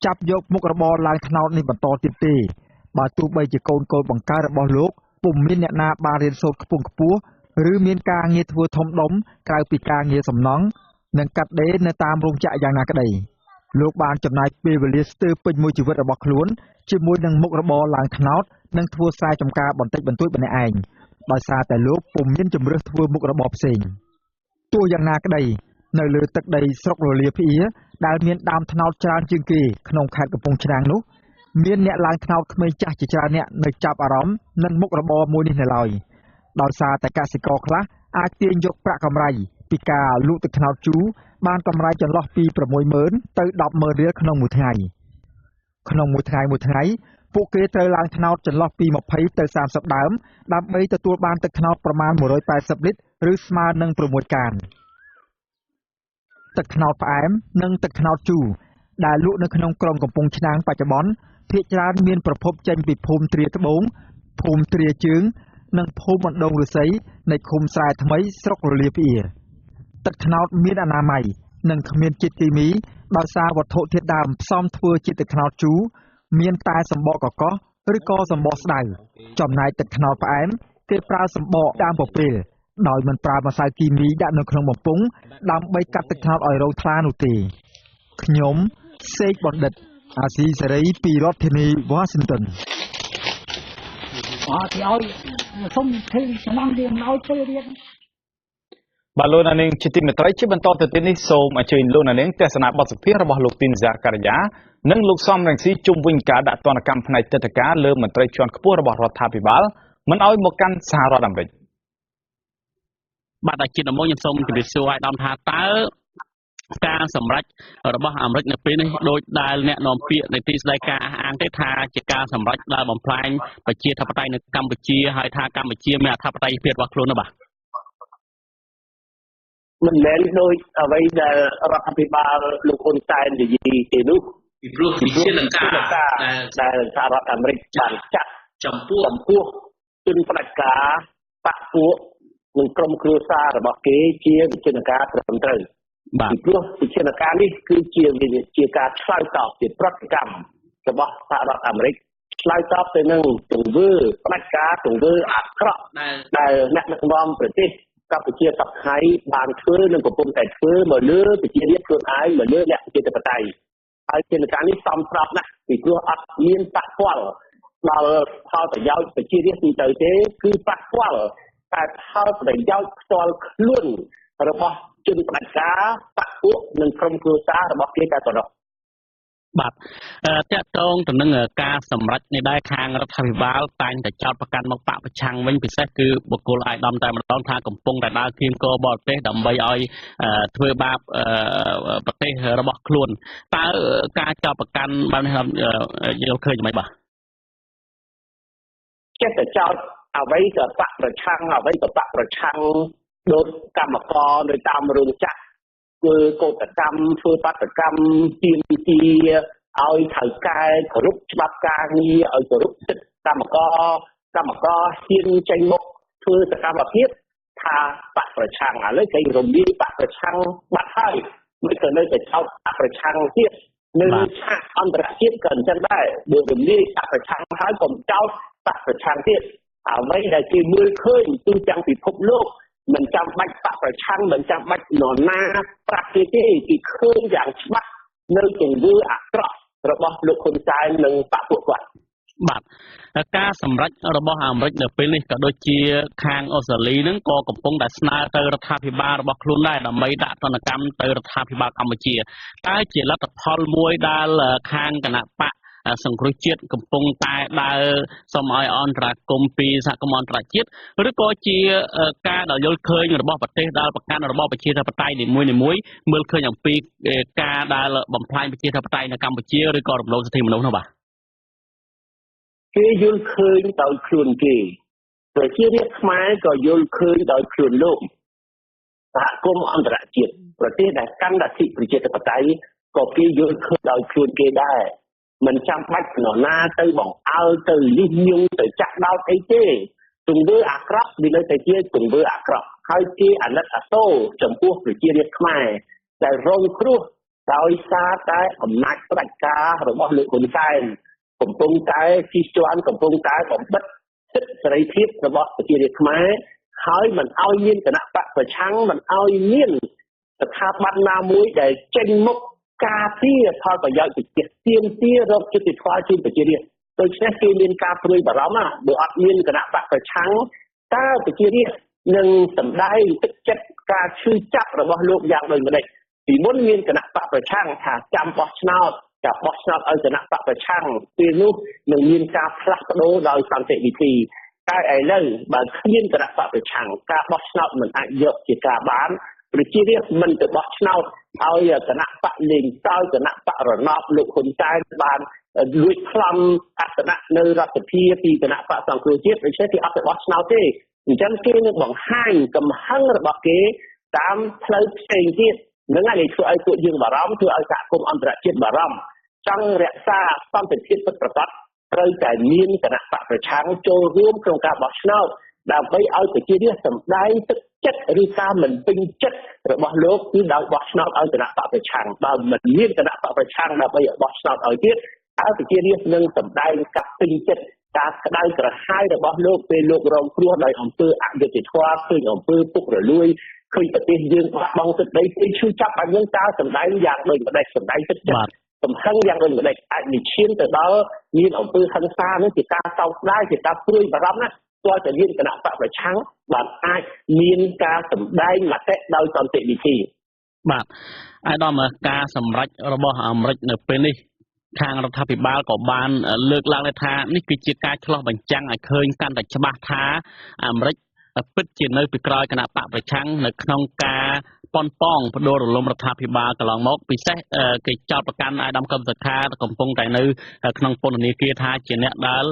ចាប់យកមុខរបរឡើងថ្នោតនេះបន្តទៀតទេបើទោះបីជាកូនបង្កើតរបស់លោកពុំមានអ្នកណាបានរៀនសូត្រខ្ពង់ខ្ពស់ឬមានការងារធ្វើធំដុំក្រៅពីការងារសំណង់និងកាត់ដេរនៅតាមរោងចក្រយ៉ាងណាក្តីលោកបានចំណាយពេលវេលាស្ទើរពេញមួយជីវិតរបស់ខ្លួនជាមួយនឹងមុខរបរឡើងថ្នោតនិងធ្វើស្រែចម្ការបន្តិចបន្តួចម្នាក់ឯងដោយសារតែលោកពុំមានជំរើសធ្វើមុខរបរផ្សេងទោះយ៉ាងណាក្តីនៅលើទឹកដីស្រុករលាភៀដែលមានដើមថ្នោតច្រើនជាងគេក្នុងខេត្តកំពង់ឆ្នាំងនោះមានអ្នកឡើងថ្នោតក្មេងចាស់ជាច្រើនអ្នកនៅចាប់អារម្មណ៍នឹងមុខរបរមួយនេះនៅឡើយដោយសារតែកសិករខ្លះអាចទាញយកប្រាក់កម្រៃពីការលក់ទឹកថ្នោតជូរបានកម្រៃចន្លោះពី60000ទៅ100,000រៀលក្នុងមួយថ្ងៃពួកគេត្រូវឡើងថ្នោតចន្លោះពី20ទៅ30ដើមដើម្បីទទួលបានទឹកថ្នោតប្រមាណ180លីត្រឬស្មើនឹង6កានទឹកថ្នោតផ្អែមនិងទឹកថ្នោតជូរដែលលក់នៅក្នុងក្រុងកំពង់ឆ្នាំងបច្ចុប្បន្នភាគច្រើនមានប្រភពចេញពីភូមិទ្រាត្បូងភូមិទ្រាជើងនិងភូមិបណ្ដងឫស្សីនៃឃុំស្រែថ្មីស្រុករលាភៀទឹកថ្នោតមានអនាម័យនិងគ្មានជាតិគីមីដោយសារវត្ថុធាតុដើមផ្សំធ្វើជាទឹកថ្នោតជូរមានតែសម្បកកកោសឬក៏សម្បកស្ដៅចំណែកទឹកថ្នោតផ្អែមគេប្រើសម្បកដើមពពេលដោយមិនប្រើម្សៅគីមីដាក់នៅក្នុងបំពង់ដើម្បីកាត់ទឹកថ្នោតឲ្យរោងថ្លានោះទេខ្ញុំសេកបណ្ឌិតអាស៊ីសេរីពីរដ្ឋធានីវ៉ាស៊ីនតោនសូមធ្វើសំណងរៀនឲ្យធ្វើរៀនបាទលោកនាងជាទីមេត្រីជាបន្តទៅទៀតនេះសូមអញ្ជើញលោកនាងទស្សនាបទសម្ភាសន៍របស់លោកទីនហ្សាការីយ៉ានិងលោកសំរងស៊ីជុំវិញការដាក់ទណ្ឌកម្មផ្នែកទឹកដីលើមន្ត្រីជាន់ខ្ពស់របស់រដ្ឋាភិបាលមិនឲ្យមកកាន់សហរដ្ឋអាមេរិកបាទជាដំបូងខ្ញុំសូមជម្រាបសួរឲ្យដំថាតើការសម្រេចរបស់អាមេរិកនៅពេលនេះដោយដែលអ្នកនាំពាក្យនៃទីស្តីការអះអាងទេថាជាការសម្រេចដែលបំផ្លាញប្រជាធិបតេយ្យនៅកម្ពុជាហើយថាកម្ពុជាមានអធិបតេយ្យភាពរបស់ខ្លួននោះបាទមិនមែនដោយអ្វីដែលរដ្ឋាភិបាលលោកហ៊ុនសែននិយាយទេនោះពីព្រោះវិធានការដែលសហរដ្ឋអាមេរិកបានចាត់ចំពោះជនផ្ដាច់ការបកពួកនិងក្រុមគ្រួសាររបស់គេជាវិធានការត្រឹមត្រូវពីព្រោះវិធានការនេះគឺជាការឆ្លើយតបជាប្រតិកម្មរបស់សហរដ្ឋអាមេរិកឆ្លើយតបទៅនឹងទង្វើផ្ដាច់ការទង្វើអាក្រក់ដែលអ្នកដឹកនាំប្រទេសកម្ពុជាសប្តាហ៍បានធ្វើនិងកំពុងតែធ្វើមកលើប្រជារាស្ត្រខ្លួនឯងមកលើអ្នកប្រជាធិបតេយ្យហើយជាការនេះសំស្របណាស់ពីព្រោះអត់មានប៉ះពាល់ដល់ផលប្រយោជន៍ប្រជារាស្ត្រទីទៅទេគឺប៉ះពាល់តែផលប្រយោជន៍ផ្ទាល់ខ្លួនរបស់ជនផ្ដាច់ការបកពួកនិងក្រុមគ្រួសាររបស់គេតែប៉ុណ្ណោះបាទតកតងទៅនឹងការសម្រេចនេះដែរខាងរដ្ឋាភិបាលតែងតែចោទប្រកាន់មកបកប្រឆាំងវិញពិសេសគឺបុគ្គលអាយដាមតែម្ដងថាកំពុងតែដើរគៀងគរបរទេសដើម្បីឲ្យធ្វើបាបប្រទេសរបស់ខ្លួនតើការចោទប្រកាន់បែបនេះយកឃើញយ៉ាងម៉េចបាទចេះតែចោទអ្វីក៏បកប្រឆាំងអ្វីក៏បកប្រឆាំងដូចកម្មករនៅតាមរោងចក្រធ្វើកោតកម្មធ្វើបាតកម្មទាមទារ ឲ្យត្រូវកែគ្រប់ច្បាប់ការងារឲ្យគ្រប់សិទ្ធិកម្មករហ៊ានចេញមកធ្វើសកម្មភាពថាបកប្រឆាំងឥឡូវគេរំលាយបកប្រឆាំងបាត់ហើយមិនទៅនៅតែចោទបកប្រឆាំងទៀតនៅឆាកអន្តរជាតិក៏អញ្ចឹងដែរបើរំលាយបកប្រឆាំងហើយកុំចោទបកប្រឆាំងទៀតអ្វីដែលគេមើលឃើញទូទាំងពិភពលោកមិនចាំបាច់បកប្រឆាំងមិនចាំបាច់នរណាប្រាប់គេទេគេឃើញយ៉ាងច្បាស់នៅទង្វើអាក្រក់របស់លោកហ៊ុនសែននិងបកពួកគាត់បាទការសម្រេចរបស់អាមេរិកនៅពេលនេះក៏ដូចជាខាងអូស្ត្រាលីនឹងក៏កំពុងតែស្នើទៅរដ្ឋាភិបាលរបស់ខ្លួនដែរដើម្បីដាក់ទណ្ឌកម្មទៅរដ្ឋាភិបាលកម្ពុជាតែជាលទ្ធផលមួយដែលខាងគណៈបកសង្គ្រោះជាតិកំពុងតែដើរសូមឲ្យអន្តរាគមន៍ពីសហគមន៍អន្តរជាតិឬក៏ជាការដែលយល់ឃើញរបស់ប្រទេសដែលប្រកាន់របបប្រជាធិបតេយ្យនីមួយៗមើលឃើញអំពីការដែលបំផ្លាញប្រជាធិបតេយ្យនៅកម្ពុជាឬក៏រំលោភសិទ្ធិមនុស្សនោះបាទគេយល់ឃើញដោយខ្លួនគេប្រជារាស្ត្រខ្មែរក៏យល់ឃើញដោយខ្លួនលោកសហគមន៍អន្តរជាតិប្រទេសដែលកាន់លទ្ធិប្រជាធិបតេយ្យក៏គេយល់ឃើញដោយខ្លួនគេដែរមិនចាំបាច់នរណាទៅបង្អើលទៅលិះញង់ទៅចាក់ដោតអីទេទង្វើអាក្រក់វានៅតែជាទង្វើអាក្រក់ហើយគេអាណិតអាសូរចំពោះប្រជារាស្ត្រខ្មែរដែលរងគ្រោះដោយសារតែអំណាចផ្ដាច់ការរបស់លោកហ៊ុនសែនកំពុងតែជិះជាន់កំពុងតែបំបិទសិទ្ធិសេរីភាពរបស់ប្រជារាស្ត្រខ្មែរហើយមិនឲ្យមានគណៈបកប្រឆាំងមិនឲ្យមានស្ថាប័នណាមួយដែលចេញមុខការពារផលប្រយោជន៍ប្រជាទាមទាររកយុត្តិធម៌ជូនប្រជារាស្ត្រដូច្នេះគេមានការព្រួយបារម្ភណាបើអត់មានគណៈបកប្រឆាំងតើប្រជារាស្ត្រនឹងសម្ដែងទឹកចិត្តការឈឺចាប់របស់លោកយ៉ាងដូចម្តេចពីមុនមានគណៈបកប្រឆាំងថាចាំបោះឆ្នោតការបោះឆ្នោតឲ្យគណៈបកប្រឆាំងពេលនោះនឹងមានការផ្លាស់ប្ដូរដោយសន្តិវិធីតែឥឡូវបើគ្មានគណៈបកប្រឆាំងការបោះឆ្នោតមិនអាចយកជាការបានប្រជារាស្ត្រមិនទៅបោះឆ្នោតឲ្យគណៈបកលេងសើចគណៈបករណបលោកហ៊ុនសែនបានលួចប្លន់អសនៈនៅរដ្ឋសភាពីគណៈបកសង្គ្រោះជាតិដូច្នេះគេអត់ទៅបោះឆ្នោតទេអញ្ចឹងគេនឹងបង្ហាញកំហឹងរបស់គេតាមផ្លូវផ្សេងទៀតនឹងឲ្យធ្វើឲ្យពួកយើងបារម្ភធ្វើឲ្យសហគមន៍អន្តរជាតិបារម្ភចង់រក្សាសន្តិភាពពិតប្រាកដត្រូវតែមានគណៈបកប្រឆាំងចូលរួមក្នុងការបោះឆ្នោតដើម្បីឲ្យប្រជារាស្ត្រសម្ដែងទឹកចិត្តឬការមិនពេញចិត្តរបស់លោកគឺដោយបោះឆ្នោតឲ្យគណៈបកប្រឆាំងបើមិនមានគណៈបកប្រឆាំងដើម្បីបោះឆ្នោតឲ្យទៀតតើប្រជារាស្ត្រនឹងសម្ដែងការពេញចិត្តការក្តៅក្រហាយរបស់លោកពេលលោករងគ្រោះដោយអំពើអយុត្តិធម៌ឃើញអំពើពុករលួយឃើញប្រទេសយើងបាត់បង់ទឹកដីគេឈឺចាប់ឲ្យយើងតើសម្ដែងយ៉ាងដូចម្តេចសម្ដែងទឹកចិត្តសំខាន់យ៉ាងដូចម្តេចអាចនិឈានទៅដល់មានអំពើហិង្សានេះជាការសោកស្ដាយជាការព្រួយបារម្ភណាព្រោះតែមានគណៈបកប្រឆាំងបានអាចមានការសម្ដែងមតិដោយសន្តិវិធីបាទអាយដាមការសម្រេចរបស់អាមេរិកនៅពេលនេះខាងរដ្ឋាភិបាលក៏បានលើកឡើងថានេះគឺជាការឆ្លោះបញ្ចាំងឲ្យឃើញកាន់តែច្បាស់ថាអាមេរិកពិតជានៅពីក្រោយគណៈបកប្រឆាំងនៅក្នុងការប៉ុនប៉ងបដូររលំរដ្ឋាភិបាលកន្លងមកពិសេសគេចោទប្រកាន់អាយដាមកឹមសុខាកំពុងតែនៅក្នុងពន្ធនាគារថាជាអ្នកដែល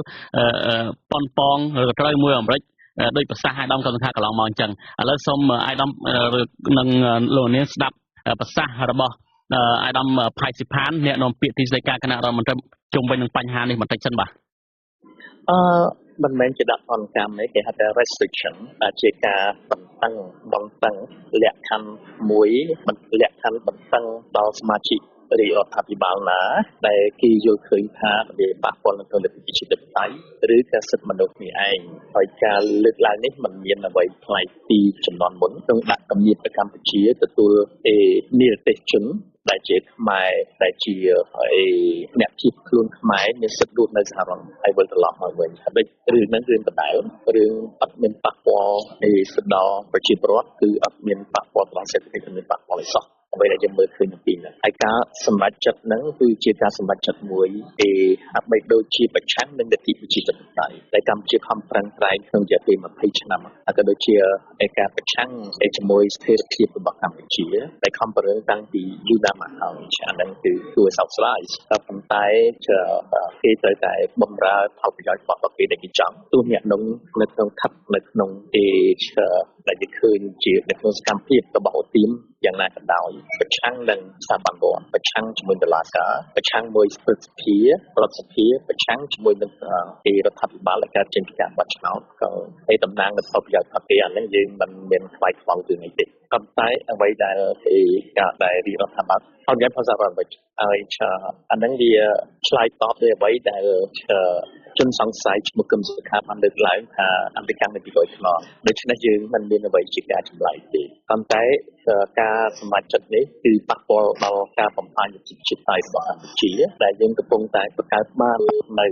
ប៉ុនប៉ងឬត្រូវមួយអាមេរិកដោយប្រសាសន៍អាយដាមកឹមសុខាកន្លងមកអញ្ចឹងឥឡូវសូមអាយដាមនឹងលោកនាងស្ដាប់ប្រសាសន៍របស់អាយដាមផៃស៊ីផានអ្នកនាំពាក្យទីស្តីការគណៈរដ្ឋមន្ត្រីជុំវិញនឹងបញ្ហានេះបន្តិចសិនបាទមិនមែនជាដាក់អន្តកម្មទេគេហៅថា restriction ដែលជាការបន្តឹងលក្ខខណ្ឌមួយលក្ខខណ្ឌបន្តឹងដល់សមាជិករាជរដ្ឋាភិបាលណាដែលគេយល់ឃើញថាវាប៉ះពាល់នឹងលទ្ធិប្រជាធិបតេយ្យឬក៏សិទ្ធិមនុស្សនេះឯងហើយការលើកឡើងនេះมันមានអ្វីប្លែកពីចំនួនមុនក្នុងដាក់គំនិតទៅកម្ពុជាទទួលនិរទេសជនដែលជាខ្មែរដែលជាអ្នកជាខ្លួនខ្មែរមានសិទ្ធិរស់នៅសហរដ្ឋហើយវិលត្រឡប់មកវិញហើយរឿងហ្នឹងរឿងដដែលរឿងអត់មានប៉ះពាល់ទៅដល់ប្រជាពលរដ្ឋគឺអត់មានប៉ះពាល់ដល់សេដ្ឋកិច្ចមានប៉ះពាល់អីសោះអ្វីដែលយើងមើលឃើញពីហ្នឹងហើយការសម្រេចចិត្តហ្នឹងគឺជាការសម្រេចចិត្តមួយហាក់បីដូចជាប្រឆាំងនឹងលទ្ធិប្រជាធិបតេយ្យដែលកម្ពុជាខំប្រឹងប្រែងក្នុងរយៈពេល20ឆ្នាំហើយក៏ដូចជាការប្រឆាំងជាមួយស្ថិរភាពរបស់កម្ពុជាដែលខំប្រឹងតាំងពីយូរណាស់មកហើយអាហ្នឹងគឺគួរឲ្យសោកស្ដាយប៉ុន្តែគេត្រូវតែបំរើផលប្រយោជន៍របស់គេដែលគេចង់ទោះអ្នកនោះនៅក្នុងថឹកនៅក្នុងដែលគេឃើញជានៅក្នុងសកម្មភាពរបស់អូទីមយ៉ាងណាក៏ដោយ ប្រឆាំងនឹងស្ថាប័នរដ្ឋប្រឆាំងជាមួយតុលាការប្រឆាំងមួយស្ព្រឹទ្ធសភារដ្ឋសភាប្រឆាំងជាមួយនឹងទីរដ្ឋាភិបាលដែលកើតចេញពីការបោះឆ្នោតក៏ឯតំណាងនៅផលប្រយោជន៍ប្រទេសអានេះយើងមិនមានខ្វាយខ្វល់រឿងអីទេប៉ុន្តែអ្វីដែលការដែលរដ្ឋាភិបាលអត់មានភាសារដ្ឋវិញហើយអាហ្នឹងវាឆ្លើយតបទៅអ្វីដែលជនសង្ស័យឈ្មោះគឹមសុខាបានលើកឡើងថាអន្តរកម្មនៅពីក្រោយខ្នងដូច្នេះយើងមិនមានអ្វីជាការចម្លែកទេប៉ុន្តែការសម្រេចចិត្តនេះគឺប៉ះពាល់ដល់ការបំផាញជាតិជាតិតៃរបស់កម្ពុជាដែលយើងកំពុងតែបង្កើតបាននៅ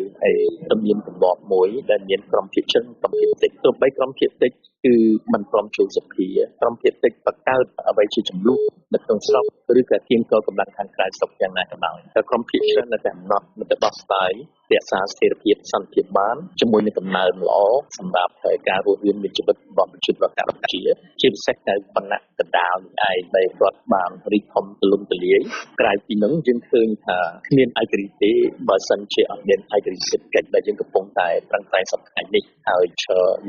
ទំនៀមទម្លាប់មួយដែលមានក្រុមភាគជនក្រុមភាគតិចទោះបីក្រុមភាគតិចគឺមិនព្រមចូលសភាក្រុមភាគតិចបង្កើតអ្វីជាចំនួននៅក្នុងស្រុកឬក៏គៀងកកម្លាំងខាងក្រៅស្រុកយ៉ាងណាក៏ដោយតែក្រុមភាគច្រើននៅតែអំណត់នៅតែដោះស្រាយរក្សាស្ថិរភាពសន្តិភាពបានជាមួយនឹងដំណើរល្អសម្រាប់ការរស់រានមានជីវិតរបស់ប្រជាពលរដ្ឋកម្ពុជាជាពិសេសនៅបណ្ណៈកណ្ដាលនេះឯងដែលរដ្ឋបានរីកធំទូលំទូលាយក្រៅពីនោះយើងឃើញថាគ្មានឯករាជ្យទេបើសិនជាអត់មានឯករាជ្យសេដ្ឋកិច្ចដែលយើងកំពុងតែប្រឹងប្រែងសប្តាហ៍នេះហើយ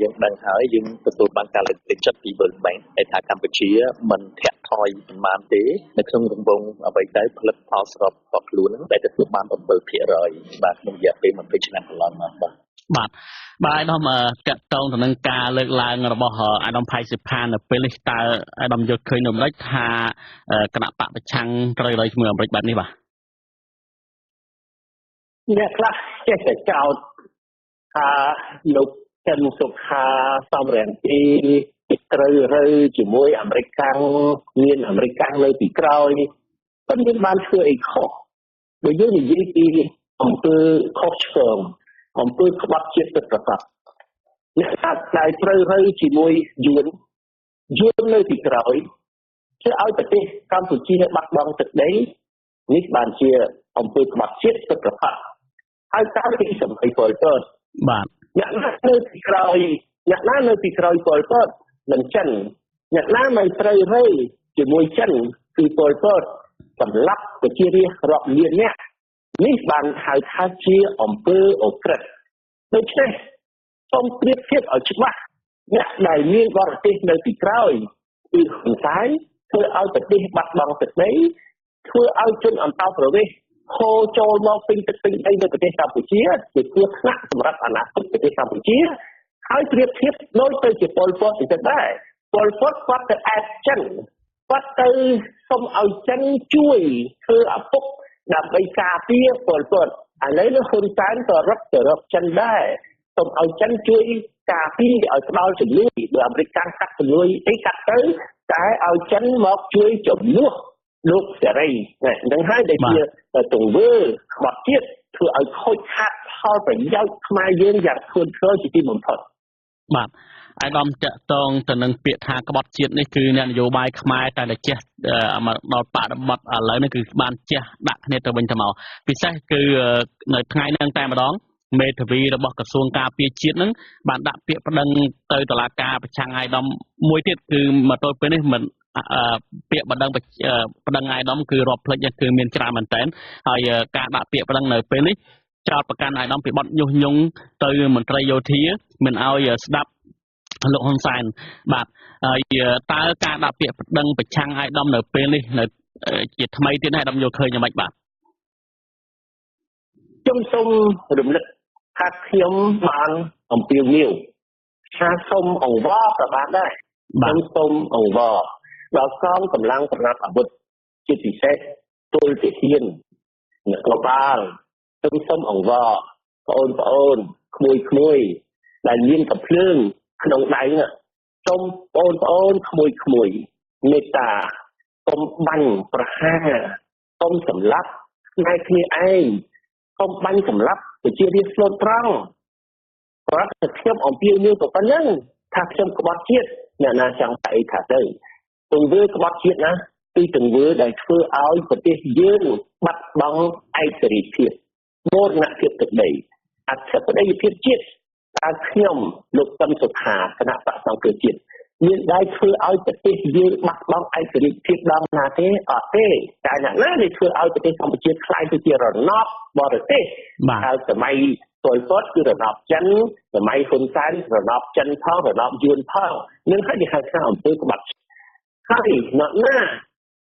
យើងដឹងហើយយើងទទួលបានការលើកទឹកចិត្តពី World Bank ថាកម្ពុជាមិនធាក់ថយប៉ុន្មានទេនៅក្នុងរង្វង់អ្វីដែលផលិតផលសរុបរបស់ខ្លួនដែលទទួលបាន 7% បាទក្នុងរយៈពេល20ឆ្នាំកន្លងមកបាទអាយដាមតកតងទៅនឹងការលើកឡើងរបស់អាយដាមផៃសិផាននៅពេលនេះតើអាយដាមយល់ឃើញនៅម្ដេចថាគណៈបកប្រឆាំងត្រូវរយជាមួយអាមេរិកបែបនេះបាទអ្នកខ្លះចេះតែចោទថាលោកចិនសុខាសំរងទីត្រូវរើជាមួយអាមេរិកកាំងមានអាមេរិកកាំងនៅពីក្រោយប៉ុន្តែបានធ្វើអីខុសបើយើងនិយាយពីអំពើខុសឆ្គងអំពើក្បត់ជាតិទឹកប្រកាសអ្នកដែលត្រូវរើជាមួយយួននៅពីក្រោយធ្វើឲ្យប្រទេសកម្ពុជាបាត់បង់ទឹកដីនេះបានជាអំពើក្បត់ជាតិទឹកប្រកាសហើយតាមពីសម័យពលពតបាទអ្នកណានៅពីក្រោយពលពតមិនចិនអ្នកណាមិនត្រូវរើជាមួយចិនគឺពលពតសម្លាប់ប្រជារាស្ត្ររាប់លាននាក់នេះបានហៅថាជាអំពើអូក្រិដ្ឋដូច្នេះសូមប្រៀបធៀបឲ្យច្បាស់អ្នកដែលមានបរទេសនៅពីក្រោយគឺហ៊ុនសែនធ្វើឲ្យប្រទេសបាត់បង់ទឹកដីធ្វើឲ្យជនអន្តោប្រវេសន៍ហូរចូលមកពេញទឹកពេញដីនៅប្រទេសកម្ពុជាជាគ្រោះថ្នាក់សម្រាប់អនាគតប្រទេសកម្ពុជាហើយប្រៀបធៀបដូចទៅជាពលពតអញ្ចឹងដែរពលពតគាត់ទៅអែបចិនគាត់ទៅសុំឲ្យចិនជួយធ្វើឪពុកដើម្បីការពារពលពតឥឡូវនេះហ៊ុនសែនក៏រត់ទៅរកចិនដែរសូមឲ្យចិនជួយការពារឲ្យផ្ដល់ជំនួយដោយអាមេរិកកាំងកាត់ជំនួយអីកាត់ទៅតែឲ្យចិនមកជួយជំនួសលោកសេរីហ្នឹងហើយដែលជាទង្វើក្បត់ជាតិធ្វើឲ្យខូចខាតផលប្រយោជន៍ខ្មែរយើងយ៉ាងធ្ងន់ធ្ងរជាទីបំផុតបាទអាយដាមតកតងទៅនឹងពាក្យថាក្បត់ជាតិនេះគឺអ្នកនយោបាយខ្មែរតែតែចេះមកដល់បរិបទឥឡូវនេះគឺបានចេះដាក់គ្នាទៅវិញទៅមកពិសេសគឺនៅថ្ងៃហ្នឹងតែម្ដងមេធាវីរបស់ក្រសួងការពារជាតិហ្នឹងបានដាក់ពាក្យប្តឹងទៅតុលាការប្រឆាំងអាយដាមមួយទៀតគឺមកទល់ពេលនេះមិនពាក្យប្តឹងអាយដាមគឺរាប់ផ្លេចគឺមានច្រើនមែនតើហើយការដាក់ពាក្យប្តឹងនៅពេលនេះចោទប្រកាន់អាយដាមពីបទញុះញង់ទៅមន្ត្រីយោធាមិនឲ្យស្ដាប់លោកហ៊ុនសែនបាទហើយតើការដាក់ពាក្យប្តឹងប្រឆាំងអាយដាមនៅពេលនេះនៅជាថ្មីទៀតអាយដាមយល់ឃើញយ៉ាងម៉េចបាទខ្ញុំសូមរំលឹកថាខ្ញុំបានអំពាវនាវថាសូមអង្វរក៏បានដែរខ្ញុំសូមអង្វរដល់កងកម្លាំងប្រដាប់អាវុធជាពិសេសពលទាហានអ្នកក្បាលខ្ញុំសូមអង្វរបងប្អូនក្មួយដែលមានកំភ្លើងក្នុងដៃសូមបងប្អូនក្មួយមេត្តាសូមបាញ់ប្រហារសូមសម្លាប់ថ្ងៃគ្នាឯងសូមបាញ់សម្លាប់ប្រជារាស្ត្រស្លូតត្រង់ព្រោះតែខ្ញុំអំពាវនាវទៅប៉ុណ្ណឹងថាខ្ញុំក្បត់ជាតិអ្នកណាចង់តែអីថាទៅទង្វើក្បត់ជាតិណាគឺទង្វើដែលធ្វើឲ្យប្រទេសយើងបាត់បង់ឯករាជ្យភាពមរណភាពទឹកដីអធិបតេយ្យភាពជាតិតើខ្ញុំលោកកឹមសុខាគណៈបក្សសង្គ្រោះជាតិមានដៃធ្វើឲ្យប្រទេសយើងបាត់បង់ឯករាជ្យភាពដល់ណាទេអត់ទេតែអ្នកណាដែលធ្វើឲ្យប្រទេសកម្ពុជាខ្លាយទៅជារណបបរទេសហើយសម័យពលពតគឺរណបចិនសម័យហ៊ុនសែនរណបចិនផងរណបយួនផងនឹងហើយគេហៅថាអំពើក្បត់ហើយអ្នកណា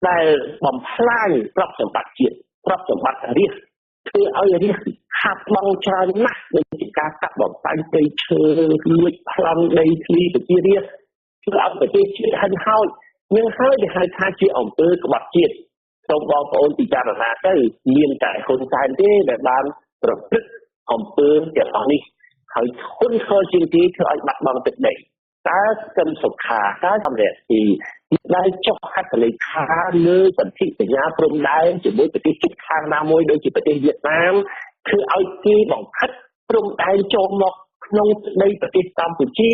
ដែលបំផ្លាញទ្រព្យសម្បត្តិជាតិទ្រព្យសម្បត្តិរាជធ្វើឲ្យរាជខាត់បងច្រើនណាស់ដូចជាការកាប់បំផ្លាញព្រៃឈើលួចប្លន់ដីធ្លីប្រជារាស្ត្រធ្វើឲ្យប្រទេសជាតិហិនហោចនឹងហើយដែលហៅថាជាអំពើក្បត់ជាតិសូមបងប្អូនពិចារណាទៅមានតែហ៊ុនសែនទេដែលបានប្រព្រឹត្តអំពើទាំងអស់នេះហើយហ៊ុនខលជាងគេធ្វើឲ្យបាត់បង់ទឹកដីតើកឹមសុខាតើសម្រាប់ទីដែលចុះហត្ថលេខាលើសន្ធិសញ្ញាព្រំដែនជាមួយប្រទេសជិតខាងណាមួយដូចជាប្រទេសវៀតណាមធ្វើឲ្យគេបង្ខិតព្រំដែនចូលមកក្នុងទឹកដីប្រទេសកម្ពុជា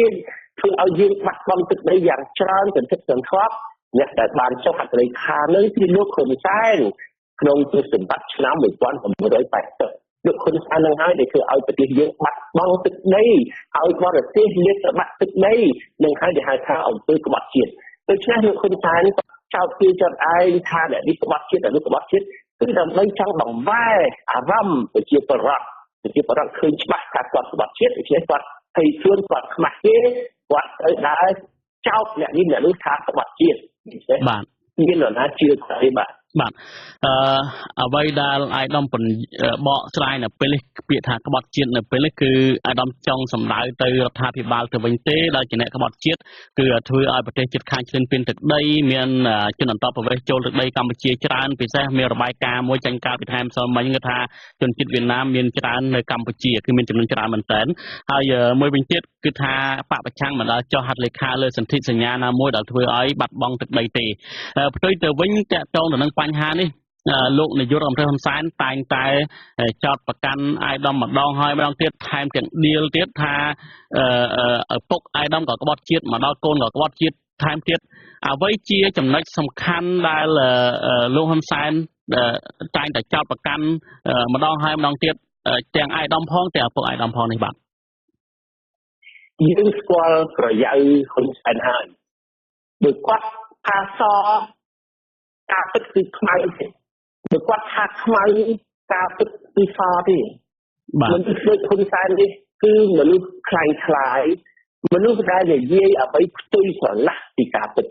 ធ្វើឲ្យយើងបាត់បង់ទឹកដីយ៉ាងច្រើនសន្ធឹកសន្ធាប់អ្នកដែលបានចុះហត្ថលេខានោះគឺលោកហ៊ុនសែនក្នុងទសវត្សរ៍ឆ្នាំ1980លោកហ៊ុនសែននឹងហើយដែលធ្វើឲ្យប្រទេសយើងបាត់បង់ទឹកដីឲ្យបរទេសលាតត្របាក់ទឹកដីនឹងហើយដែលហៅថាអំពើក្បត់ជាតិដូច្នេះលោកហ៊ុនសែនចោទពីចោទឯងថាអ្នកនេះក្បត់ជាតិអ្នកនោះក្បត់ជាតិគឺដើម្បីចង់បង្វែរអារម្មណ៍ប្រជាពលរដ្ឋឃើញច្បាស់ថាគាត់ក្បត់ជាតិដូច្នេះគាត់ភ័យខ្លួនគាត់ខ្មាស់គេគាត់ត្រូវដើរចោទអ្នកនេះអ្នកនោះថាក្បត់ជាតិបាទមាននរណាជឿទេបាទអ្វីដែលអាយដាមបកស្រាយនៅពេលនេះពាក្យថាក្បត់ជាតិនៅពេលនេះគឺអាយដាមចង់សម្ដៅទៅរដ្ឋាភិបាលទៅវិញទេដែលជាអ្នកក្បត់ជាតិគឺធ្វើឲ្យប្រទេសជិតខាងឈ្លានពានទឹកដីមានជនអន្តោប្រវេសន៍ចូលទឹកដីកម្ពុជាច្រើនពិសេសមានរបាយការណ៍មួយចេញកាលពីថ្ងៃម្សិលមិញគឺថាជនជាតិវៀតណាមមានច្រើននៅកម្ពុជាគឺមានចំនួនច្រើនមែនទែនហើយមួយវិញទៀតគឺថាបពប្រឆាំងមិនដែលចុះហត្ថលេខាលើសន្ធិសញ្ញាណាមួយដែលធ្វើឲ្យបាត់បង់ទឹកដីទេផ្ទុយទៅវិញតកតងទៅនឹងបញ្ហានេះលោកនាយករដ្ឋមន្ត្រីហ៊ុនសែនតែងតែចោទប្រកាន់អាយដាមម្ដងហើយម្ដងទៀតថែមទាំងឌីលទៀតថាឪពុកអាយដាមក៏ក្បត់ជាតិមកដល់កូនក៏ក្បត់ជាតិថែមទៀតអ្វីជាចំណុចសំខាន់ដែលលោកហ៊ុនសែនតែងតែចោទប្រកាន់ម្ដងហើយម្ដងទៀតទាំងអាយដាមផងទាំងឪពុកអាយដាមផងនេះបាទយើងស្គាល់ប្រយោជន៍ហ៊ុនសែនហើយដោយគាត់ថាសការពិតគឺខ្មៅទេបើគាត់ថាខ្មៅការពិតគឺសទេមិនដូចហ៊ុនសែននេះគឺមនុស្សខ្លាំងខ្លាយមនុស្សដែលនិយាយអ្វីផ្ទុយស្រឡះពីការពិត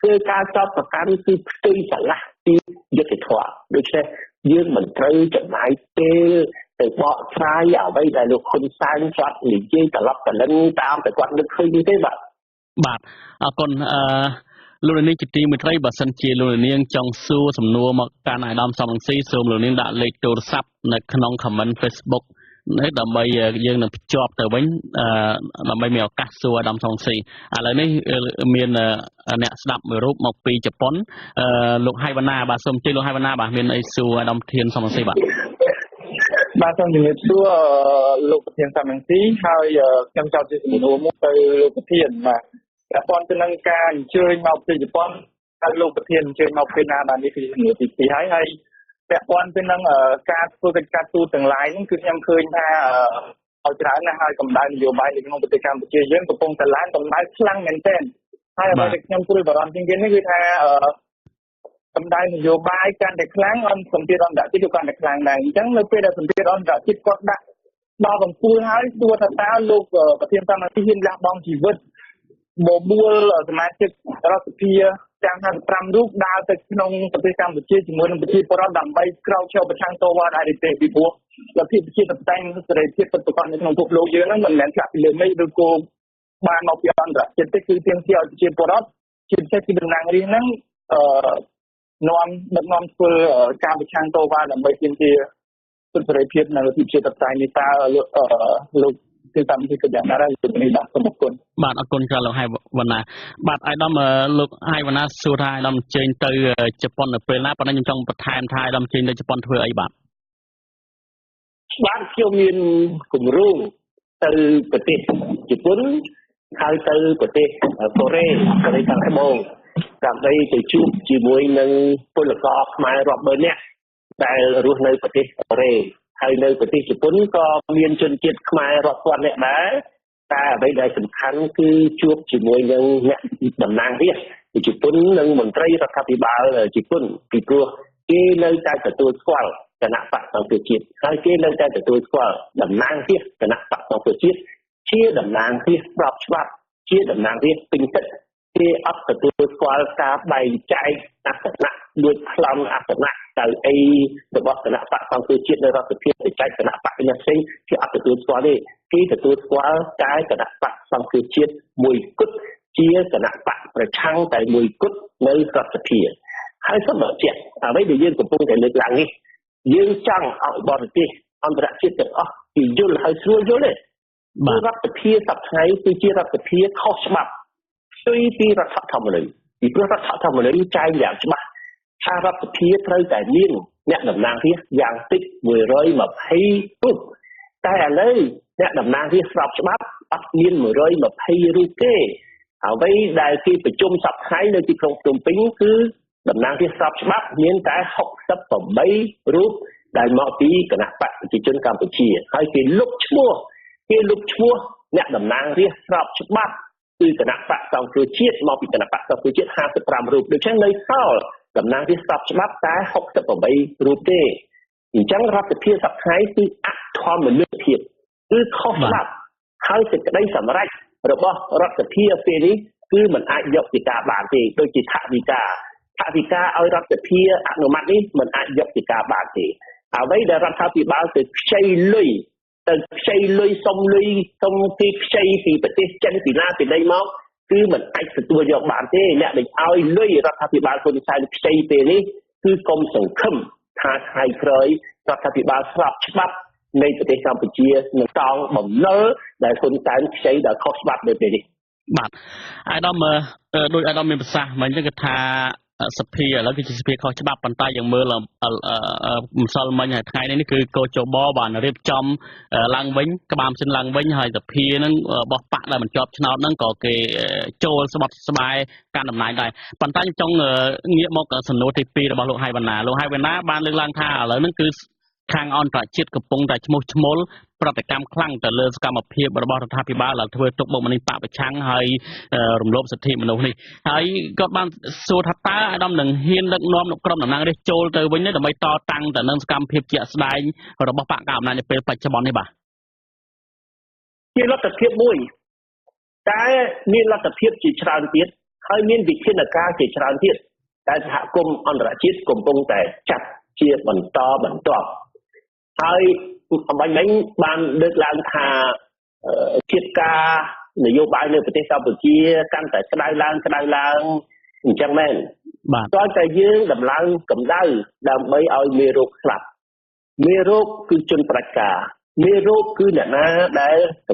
គឺការចោទប្រកាន់គឺផ្ទុយស្រឡះពីយុត្តិធម៌ដូច្នេះយើងមិនត្រូវចំណាយពេលទៅបកស្រាយអ្វីដែលលោកហ៊ុនសែនគាត់និយាយត្រឡប់ត្រលឹងតាមតែគាត់នឹកឃើញនេះទេបាទអរគុណលោកនាងជាទីមេត្រីបើសិនជាលោកនាងចង់សួរសំណួរមកកាន់អាយដាមសំរងស៊ីសូមលោកនាងដាក់លេខទូរស័ព្ទនៅក្នុង comment Facebook នេះដើម្បីយើងនឹងភ្ជាប់ទៅវិញដើម្បីមានឱកាសសួរអាយដាមសំរងស៊ីឥឡូវនេះមានអ្នកស្ដាប់មួយរូបមកពីជប៉ុនលោកហៃវណ្ណាបាទសូមអញ្ជើញលោកហៃវណ្ណាបាទមានអីសួរអាយដាមធានសំរងស៊ីបាទសូមជំរាបសួរលោកប្រធានសំរងស៊ីហើយខ្ញុំចោទជាសំណួរមួយទៅលោកប្រធានបាទពាក់ព័ន្ធទៅនឹងការអញ្ជើញមកពីជប៉ុនហើយលោកប្រធានអញ្ជើញមកពីណាបាទនេះគឺសំណួរទី2ហើយពាក់ព័ន្ធទៅនឹងការធ្វើកិច្ចការទូតទាំងឡាយហ្នឹងគឺខ្ញុំឃើញថាឲ្យច្រើនណាស់ហើយកម្ដៅនយោបាយនៅក្នុងប្រទេសកម្ពុជាយើងកំពុងតែឡើងកម្ដៅខ្លាំងមែនទែនហើយអ្វីដែលខ្ញុំព្រួយបារម្ភជាងគេនេះគឺថាកម្ដៅនយោបាយកាន់តែខ្លាំងអន្តសម្ពាធអន្តរជាតិក៏កាន់តែខ្លាំងដែរអញ្ចឹងនៅពេលដែលសម្ពាធអន្តរជាតិគាត់ដាក់ដល់កំពូលហើយសួរថាតើលោកប្រធានសមាជិកហ៊ានលះបង់ជីវិតបបួលសមាជិករដ្ឋសភាទាំង55រូបដើរទៅក្នុងប្រទេសកម្ពុជាជាមួយនឹងប្រជាពលរដ្ឋដើម្បីក្រោកឈរប្រឆាំងតវ៉ាដែរទេពីព្រោះលទ្ធិប្រជាធិបតេយ្យនិងសេរីភាពពិតប្រាកដនៅក្នុងពិភពលោកយើងហ្នឹងមិនមែនឆ្លាក់ពីលើមេឃឬក៏បានមកពីអន្តរជាតិទេគឺទាមទារឲ្យប្រជាពលរដ្ឋជាពិសេសគឺតំណាងរាស្ត្រហ្នឹងដឹកនាំធ្វើការប្រឆាំងតវ៉ាដើម្បីទាមទារសិទ្ធិសេរីភាពនិងលទ្ធិប្រជាធិបតេយ្យនេះតើលោកគឺតាមទីកញ្ចក់ណាដែរលោកនេះបាទសូមអរគុណបាទអរគុណច្រើនលោកហៃវណ្ណាបាទអាយដាមលោកហៃវណ្ណាសួរថាអាយដាមអញ្ជើញទៅជប៉ុននៅពេលណាប៉ុន្តែខ្ញុំចង់បន្ថែមថាអាយដាមអញ្ជើញទៅជប៉ុនធ្វើអីបាទខ្ញុំមានគម្រោងទៅប្រទេសជប៉ុនហើយទៅប្រទេសកូរ៉េខាងត្បូងដើម្បីទៅជួបជាមួយនឹងពលករខ្មែររាប់ម៉ឺននាក់ដែលរស់នៅប្រទេសកូរ៉េហើយនៅប្រទេសជប៉ុនក៏មានជនជាតិខ្មែររាប់ពាន់នាក់ដែរតែអ្វីដែលសំខាន់គឺជួបជាមួយនឹងអ្នកតំណាងរាស្ត្រជប៉ុននិងមន្ត្រីរដ្ឋាភិបាលជប៉ុនពីព្រោះគេនៅតែទទួលស្គាល់គណៈបកសង្គ្រោះជាតិហើយគេនៅតែទទួលស្គាល់តំណាងរាស្ត្រគណៈបកសង្គ្រោះជាតិជាតំណាងរាស្ត្រស្របច្បាប់ជាតំណាងរាស្ត្រពេញសិទ្ធិគេអត់ទទួលស្គាល់ការបែងចែកអត្តនៈ លួចប្លន់អសនៈទៅអីរបស់គណៈបកសង្គ្រោះជាតិនៅរដ្ឋសភាទៅចែកគណៈបកផ្សេងគេអត់ទទួលស្គាល់ទេគេទទួលស្គាល់តែគណៈបកសង្គ្រោះជាតិមួយគត់ជាគណៈបកប្រឆាំងតែមួយគត់នៅរដ្ឋសភាហើយសូមបញ្ជាក់អ្វីដែលយើងកំពុងតែលើកឡើងនេះយើងចង់ឲ្យបរទេសអន្តរជាតិទាំងអស់គេយល់ហើយស្រួលយល់ទេរដ្ឋសភាសប្តាហ៍គឺជារដ្ឋសភាខុសច្បាប់ផ្ទុយពីរដ្ឋធម្មនុញ្ញពីព្រោះរដ្ឋធម្មនុញ្ញចែងយ៉ាងច្បាស់ថារដ្ឋសភាត្រូវតែមានអ្នកតំណាងរាស្ត្រយ៉ាងតិច120រូបតែឥឡូវអ្នកតំណាងរាស្ត្រស្របច្បាប់អត់មាន120រូបទេអ្វីដែលគេប្រជុំសប្តាហ៍នៅទីក្រុងភ្នំពេញគឺតំណាងរាស្ត្រស្របច្បាប់មានតែ68រូបដែលមកពីគណៈបកប្រជាជនកម្ពុជាហើយគេលុបឈ្មោះអ្នកតំណាងរាស្ត្រស្របច្បាប់គឺគណៈបកសង្គ្រោះជាតិមកពីគណៈបកសង្គ្រោះជាតិ55រូបដូច្នេះនៅសល់តំណាងរាស្ត្រស្របច្បាប់តែ68រូបទេអញ្ចឹងរដ្ឋសភាសប្តាហ៍គឺអធម្មមនុស្សភាពគឺខុសច្បាប់ហើយសេចក្តីសម្រេចរបស់រដ្ឋសភាពេលនេះគឺមិនអាចយកពីការបានទេដូចជាថវិកាឲ្យរដ្ឋសភាអនុម័តនេះមិនអាចយកពីការបានទេអ្វីដែលរដ្ឋាភិបាលទៅខ្ចីលុយសុំគេខ្ចីពីប្រទេសចិនពីណាពីណីមកគឺមិនអាចទទួលយកបានទេអ្នកដែលឲ្យលុយរដ្ឋាភិបាលហ៊ុនសែនខ្ចីពេលនេះគឺកុំសង្ឃឹមថាថ្ងៃក្រោយរដ្ឋាភិបាលស្របច្បាប់នៃប្រទេសកម្ពុជានឹងតង់បំណុលដែលហ៊ុនសែនខ្ចីដោយខុសច្បាប់នៅពេលនេះបាទអាយដាមដោយអាយដាមមានប្រសាសន៍មិនចឹងគឺថាសភាឥឡូវគឺជាសភាខុសច្បាប់ប៉ុន្តែយើងមើលម្សិលមិញហើយថ្ងៃនេះគឺកោជបបានរៀបចំឡើងវិញក្បាលម៉ាស៊ីនឡើងវិញហើយសភានឹងបោះបាក់ដែលបញ្ចប់ឆ្នោតហ្នឹងក៏គេចូលស្បត់ស្បាយការដំណើរដែរប៉ុន្តែខ្ញុំចង់ងាកមកសំណួរទី2របស់លោកហៃវណ្ណាបានលើកឡើងថាឥឡូវហ្នឹងគឺខាងអន្តរជាតិកំពុងតែឈ្មោះឈ្មោលប្រតិកម្មខ្លាំងទៅលើសកម្មភាពរបស់រដ្ឋាភិបាលដែលធ្វើទុកបុកម្នេញបកប្រឆាំងហើយរំលោភសិទ្ធិមនុស្សនេះហើយគាត់បានសួរថាតើអាដាមនឹងហ៊ានដឹកនាំក្រុមតំណាងរាស្ត្រចូលទៅវិញដើម្បីតតាំងទៅនឹងសកម្មភាពជាក់ស្ដែងរបស់បកកណ្ដាលអំណាចនៅពេលបច្ចុប្បន្ននេះបាទជាលទ្ធភាពមួយតែមានលទ្ធភាពជាច្រើនទៀតហើយមានវិធានការជាច្រើនទៀតតែសហគមន៍អន្តរជាតិកំពុងតែចាត់ជាបន្តបន្ទាប់ហើយអំបញ្ញមិញបានលើកឡើងថាជាតិការនយោបាយនៅប្រទេសកម្ពុជាកាន់តែក្តៅឡើងអញ្ចឹងមែនបាទតើតែយើងដំឡើងកម្ដៅដើម្បីឲ្យមេរោគស្លាប់មេរោគគឺជនផ្ដាច់ការមេរោគគឺអ្នកណាដែលស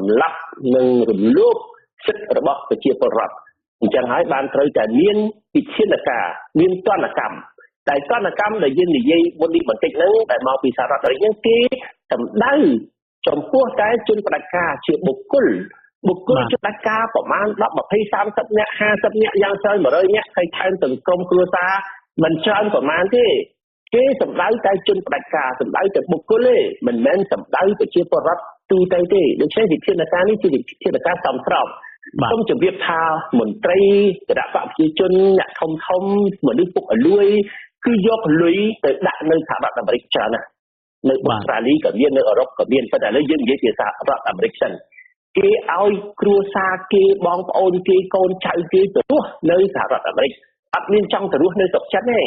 ម្លាប់និងរំលោភសិទ្ធិរបស់ប្រជាពលរដ្ឋអញ្ចឹងហើយបានត្រូវតែមានវិធានការមានទណ្ឌកម្មតែទណ្ឌកម្មដែលយើងនិយាយមុននេះបន្តិចហ្នឹងដែលមកពីសហរដ្ឋអាមេរិកហ្នឹងគេសម្ដៅចំពោះតែជនផ្ដាច់ការជាបុគ្គលជនផ្ដាច់ការប្រមាណ10 20 30នាក់50នាក់យ៉ាងច្រើន100នាក់ហើយថែមទាំងក្រុមគ្រួសារមិនច្រើនប្រមាណទេគេសម្ដៅតែជនផ្ដាច់ការសម្ដៅតែបុគ្គលទេមិនមែនសម្ដៅប្រជាពលរដ្ឋទូទៅទេដូច្នេះវិធានការនេះជាវិធានការសំស្របខ្ញុំជម្រាបថាមន្ត្រីគណៈបកប្រជាជនអ្នកធំមនុស្សពុករលួយគឺយកលុយទៅដាក់នៅសហរដ្ឋអាមេរិកច្រើនណាស់នៅអូស្ត្រាលីក៏មាននៅអឺរ៉ុបក៏មានប៉ុន្តែឥឡូវយើងនិយាយពីសហរដ្ឋអាមេរិកសិនគេឲ្យគ្រួសារគេបងប្អូនគេកូនចៅគេទៅរស់នៅសហរដ្ឋអាមេរិកអត់មានចង់ទៅរស់នៅស្រុកចិនទេ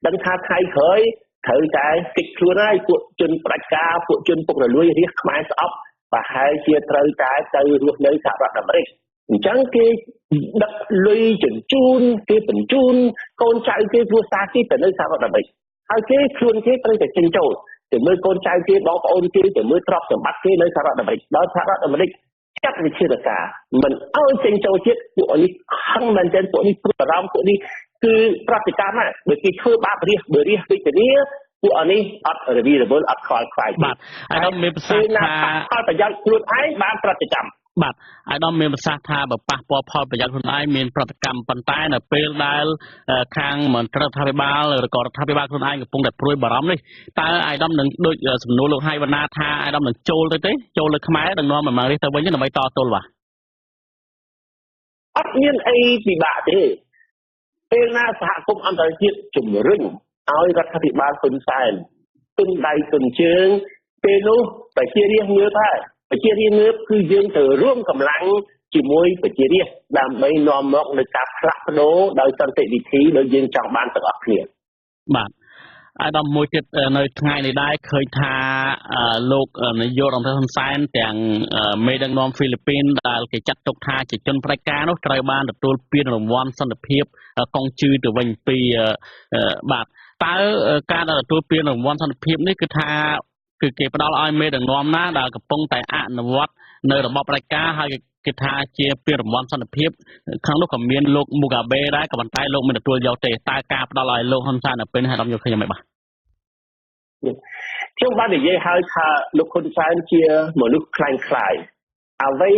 ដឹងថាថ្ងៃក្រោយត្រូវតែគិតខ្លួនហើយពួកជនផ្ដាច់ការពួកជនពុករលួយរាជខ្មែរស្អប់ប្រហែលជាត្រូវតែទៅរស់នៅសហរដ្ឋអាមេរិកអញ្ចឹងគេដឹកលុយជញ្ជូនគេបញ្ជូនកូនចៅគេគ្រួសារគេទៅនៅសហរដ្ឋអាមេរិកហើយគេខ្លួនគេត្រូវតែចិញ្ចោលទៅមើលកូនចៅគេបងប្អូនគេទៅមើលទ្រព្យសម្បត្តិគេនៅសហរដ្ឋអាមេរិកដល់សហរដ្ឋអាមេរិកចាត់វិធានការមិនអោយចិញ្ចោលទៀតពួកនេះខឹងមែនទែនពួកនេះព្រួយបារម្ភពួកនេះគឺប្រតិកម្មណាបើគេធ្វើបាបរាជបើរាជវិធានាពួកនេះអត់រវីរវល់អត់ខ្វល់ខ្វាយបាទអាយមានប្រសាសន៍ថាផលប្រយោជន៍ខ្លួនឯងបានប្រតិកម្មបាទអាយដាមមានប្រសាសន៍ថាបើប៉ះពាល់ផលប្រយោជន៍ខ្លួនឯងមានប្រតិកម្មប៉ុន្តែនៅពេលដែលខាងមន្ត្រីរដ្ឋាភិបាលឬក៏រដ្ឋាភិបាលខ្លួនឯងកំពុងតែព្រួយបារម្ភនេះតើអាយដាមនឹងដូចសំណួរលោកហៃវណ្ណាថាអាយដាមនឹងចូលទៅទេចូលលើខ្មែរដឹកនាំមកនេះទៅវិញដើម្បីតទល់បាទអត់មានអីពិបាកទេពេលណាសហគមន៍អន្តរជាតិជំរុញឲ្យរដ្ឋាភិបាលហ៊ុនសែនទុនដៃទុនជើងពេលនោះប្រជារាស្ត្រងើបហើយប្រជារាស្ត្រងើបគឺយើងទៅរួមកម្លាំង ជាមួយប្រជារាស្ត្រដើម្បីនាំមកនៅការផ្លាស់ប្ដូរដោយសន្តិវិធីដោយយើងចង់បានទាំងអស់គ្នាបាទអាដាមមួយទៀតនៅថ្ងៃនេះដែរឃើញថាលោកនាយករដ្ឋមន្ត្រីហ៊ុនសែនទាំងមេដឹកនាំហ្វីលីពីនដែលគេចាត់ទុកថាជាជនផ្ដាច់ការនោះត្រូវបានទទួលពានរង្វាន់សន្តិភាពកងជឿទៅវិញពីបាទតើការដែលទទួលពានរង្វាន់សន្តិភាពនេះគឺថាគឺគេផ្ដល់ឲ្យមេដឹកនាំណាដែលកំពុងតែអនុវត្តនៅរបបផ្ដាច់ការហើយគេថាជាពានរង្វាន់សន្តិភាពខាងនោះក៏មានលោកមូកាបេដែរក៏ប៉ុន្តែលោកមិនទទួលយកទេតើការផ្ដល់ឲ្យលោកហ៊ុនសែននៅពេលនេះអាដាមយកឃើញយ៉ាងម៉េចបាទខ្ញុំបាននិយាយហើយថាលោកហ៊ុនសែនជាមនុស្សខ្លាំងខ្លាយអ្វី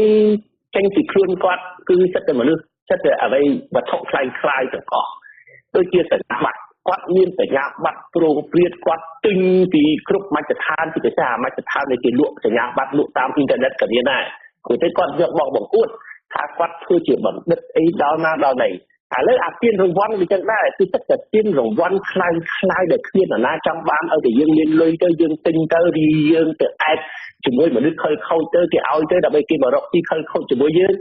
ចេញពីខ្លួនគាត់គឺសិតតែមនុស្សសិតតែអ្វីវត្ថុខ្លាំងខ្លាយទាំងអស់ដូចជាសញ្ញាបត្រគាត់មានសញ្ញាបត្រព្រោងព្រាតគាត់ទិញពីគ្រប់មជ្ឈដ្ឋានជាពិសេសមជ្ឈដ្ឋានដែលគេលក់សញ្ញាបត្រលក់តាមអ៊ីនធឺណិតក៏មានដែរព្រោះតែគាត់យកមកបង្អួតថាគាត់ធ្វើជាបណ្ឌិតអីដល់ណាដល់ណីឥឡូវអាពានរង្វាន់វាចឹងដែរគឺទឹកតែពានរង្វាន់ខ្លាំងខ្លាយដែលគ្មាននរណាចង់បានឲ្យតែយើងមានលុយទៅយើងទិញទៅរីយើងទៅអែបជាមួយមនុស្សខិលខូចទៅគេឲ្យទៅដើម្បីគេមករកទីខិលខូចជាមួយយើង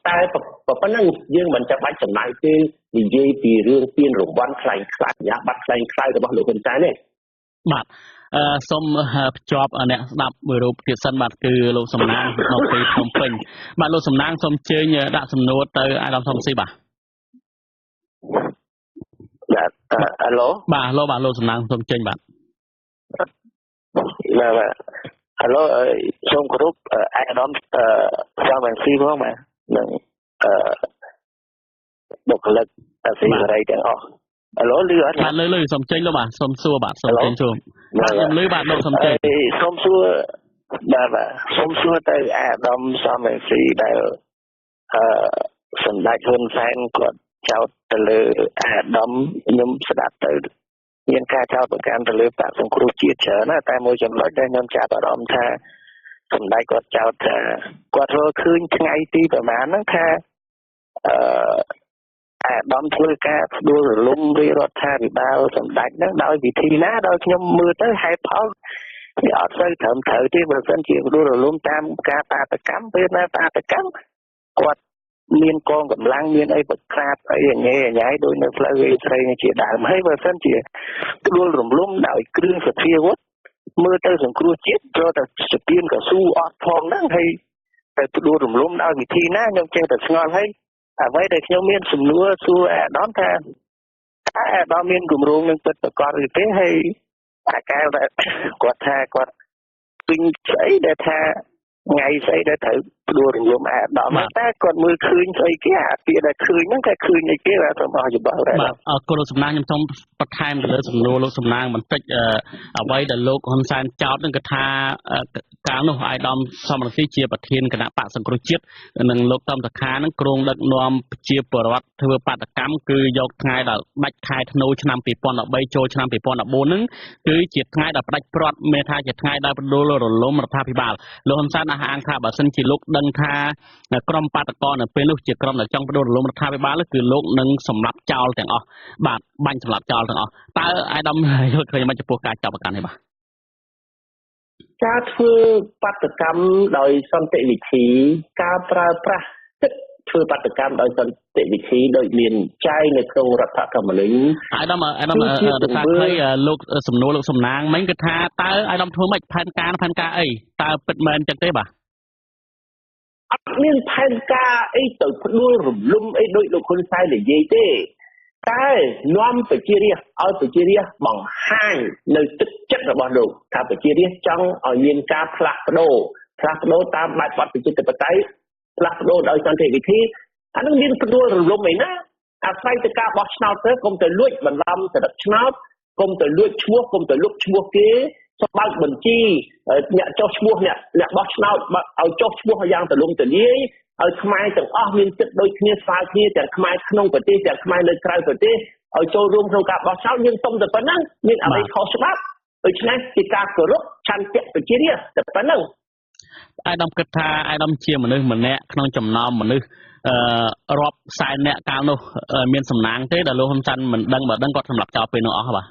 តែប៉ុណ្ណឹងយើងមិនចាំបាច់ចំណាយពេលនិយាយពីរឿងពានរង្វាន់ខ្លាំងខ្លាយយ៉ាបាត់ខ្លាំងខ្លាយរបស់លោកហ៊ុនសែនទេបាទសូមភ្ជាប់អ្នកស្ដាប់មួយរូបទៀតសិនបាទគឺលោកសំណាងនៅពីភ្នំពេញបាទលោកសំណាងសូមអញ្ជើញដាក់សំណួរទៅអាដាមសំស៊ីបាទអាឡូបាទលោកសំណាងសូមអញ្ជើញបាទបាទអាឡូសូមគោរពអាដាមសំស៊ីផងបាទនឹងបុគ្គលិកអាស៊ីសេរីទាំងអស់អាឡូលឺអត់បាទលឺសូមអញ្ជើញលោកបាទសូមសួរបាទសូមអញ្ជើញជួបបាទខ្ញុំលឺបាទលោកសូមអញ្ជើញសូមសួរបាទសូមសួរទៅអាដាមសំស៊ីដែលសម្ដេចហ៊ុនសែនគាត់ចោទទៅលើអាដាមខ្ញុំស្ដាប់ទៅមានការចោទប្រកាន់ទៅលើបកសង្គ្រោះជាតិច្រើនណាតែមួយចំណុចដែលខ្ញុំចាប់អារម្មណ៍ថាសម្ដេចគាត់ចោទថាគាត់រកឃើញថ្ងៃទីប្រហែលហ្នឹងថាអាដាមធ្វើការផ្ដួលរលំរាជរដ្ឋាភិបាលសម្ដេចហ្នឹងដោយវិធីណាដោយខ្ញុំមើលទៅហេតុផលវាអត់សូវត្រឹមត្រូវទេបើមិនជាផ្ដួលរលំតាមការបាតកម្មពេលណាបាតកម្មគាត់មានកងកម្លាំងមានអីប្រក្រាបអីអញ៉ៃដោយនៅផ្លូវអេស្រីជាដើមហើយបើមិនជាផ្ដួលរំលំដោយគ្រឿងសទ្ធាវុធមើលទៅសង្គ្រោះជាតិចូលតែស្ពានកស៊ូអត់ផងហ្នឹងហើយតែផ្ដួលរំលំដោយវិធីណាខ្ញុំចេះតែឆ្ងល់ហើយអ្វីដែលខ្ញុំមានសំណួរសួរអាដាមថាអាដាមមានគម្រោងនឹងពិតប្រកបឬទេហើយអាកែវដែលគាត់ថាគាត់ពេញស្អីដែលថាថ្ងៃស្អីដែលត្រូវផ្ដួលរំលំអាដាមតែគាត់មើលឃើញស្អីគេអាពាក្យដែលឃើញហ្នឹងតែឃើញអីគេបាទសូមអរយោបល់ដែរបាទអរគុណលោកសំណាងខ្ញុំសូមបន្ថែមទៅលើសំណួរលោកសំណាងបន្តិចអ្វីដែលលោកហ៊ុនសែនចោទនឹងគឺថាកាលនោះអាយដាមសំរងស៊ីជាប្រធានគណៈបកសង្គ្រោះជាតិនិងលោកតំតខានឹងគ្រងដឹកនាំប្រជាពលរដ្ឋធ្វើបាតកម្មគឺយកថ្ងៃដែលដាច់ខែធ្នូឆ្នាំ2013ចូលឆ្នាំ2014ហ្នឹងគឺជាថ្ងៃដែលផ្ដាច់ព្រាត់មានថាជាថ្ងៃដែលផ្ដួលរលំរដ្ឋាភិបាលលោកហ៊ុនសែនអះអាងថាបើសិនជាលោកដឹងថាក្រុមបាតកោនៅពេលនោះជាក្រុមដែលចង់ផ្ដួលរលំរដ្ឋាភិបាលគឺលោកនឹងសម្លាប់ចោលទាំងអស់បាទបាញ់សម្លាប់ចោលទាំងអស់តើអាយដាមយល់ឃើញមិនចំពោះការចាប់ប្រកាន់នេះបាទការធ្វើបាតកម្មដោយសន្តិវិធីការប្រើប្រាស់ទឹកធ្វើបាតកម្មដោយសន្តិវិធីដោយមានចែងនៅក្នុងរដ្ឋធម្មនុញ្ញអាយដាមដោយសារឃើញលោកសំណួរលោកសំណាងមិញគឺថាតើអាយដាមធ្វើម៉េចផែនការអីតើពិតមែនចឹងទេបាទអត់មានផែនការអីទៅផ្ដួលរំលំអីដោយលោកហ៊ុនសែននិយាយទេតែនាំប្រជារាស្ត្រឲ្យប្រជារាស្ត្របង្ហាញនៅទឹកចិត្តរបស់លោកថាប្រជារាស្ត្រចង់ឲ្យមានការផ្លាស់ប្ដូរតាមបែបបទប្រជាធិបតេយ្យផ្លាស់ប្ដូរដោយសន្តិវិធីអានឹងមានផ្ដួលរលំអីណាអាស្រ័យទៅការបោះឆ្នោតទៅកុំទៅលួចបន្លំស្លឹកឆ្នោតកុំទៅលួចឈ្មោះកុំទៅលុបឈ្មោះគេសម្បើកបញ្ជីអ្នកចុះឈ្មោះអ្នកបោះឆ្នោតឲ្យចុះឈ្មោះយ៉ាងទូលំទូលាយឲ្យខ្មែរទាំងអស់មានសិទ្ធិដូចគ្នាស្មើគ្នាទាំងខ្មែរក្នុងប្រទេសទាំងខ្មែរនៅក្រៅប្រទេសឲ្យចូលរួមក្នុងការបោះឆ្នោតយើងសុំតែប៉ុណ្ណឹងមានអ្វីខុសច្បាប់ដូច្នេះជាការគោរពឆន្ទៈប្រជារាស្ត្រតែប៉ុណ្ណឹងអាយដាមគិតថាអាយដាមជាមនុស្សម្នាក់ក្នុងចំណោមមនុស្សរាប់សែនអ្នកកាលនោះមានសំណាងទេដែលលោកហ៊ុនសែនមិនដឹងបើដឹងគាត់សម្លាប់ចោលពេលនោះអស់បាទ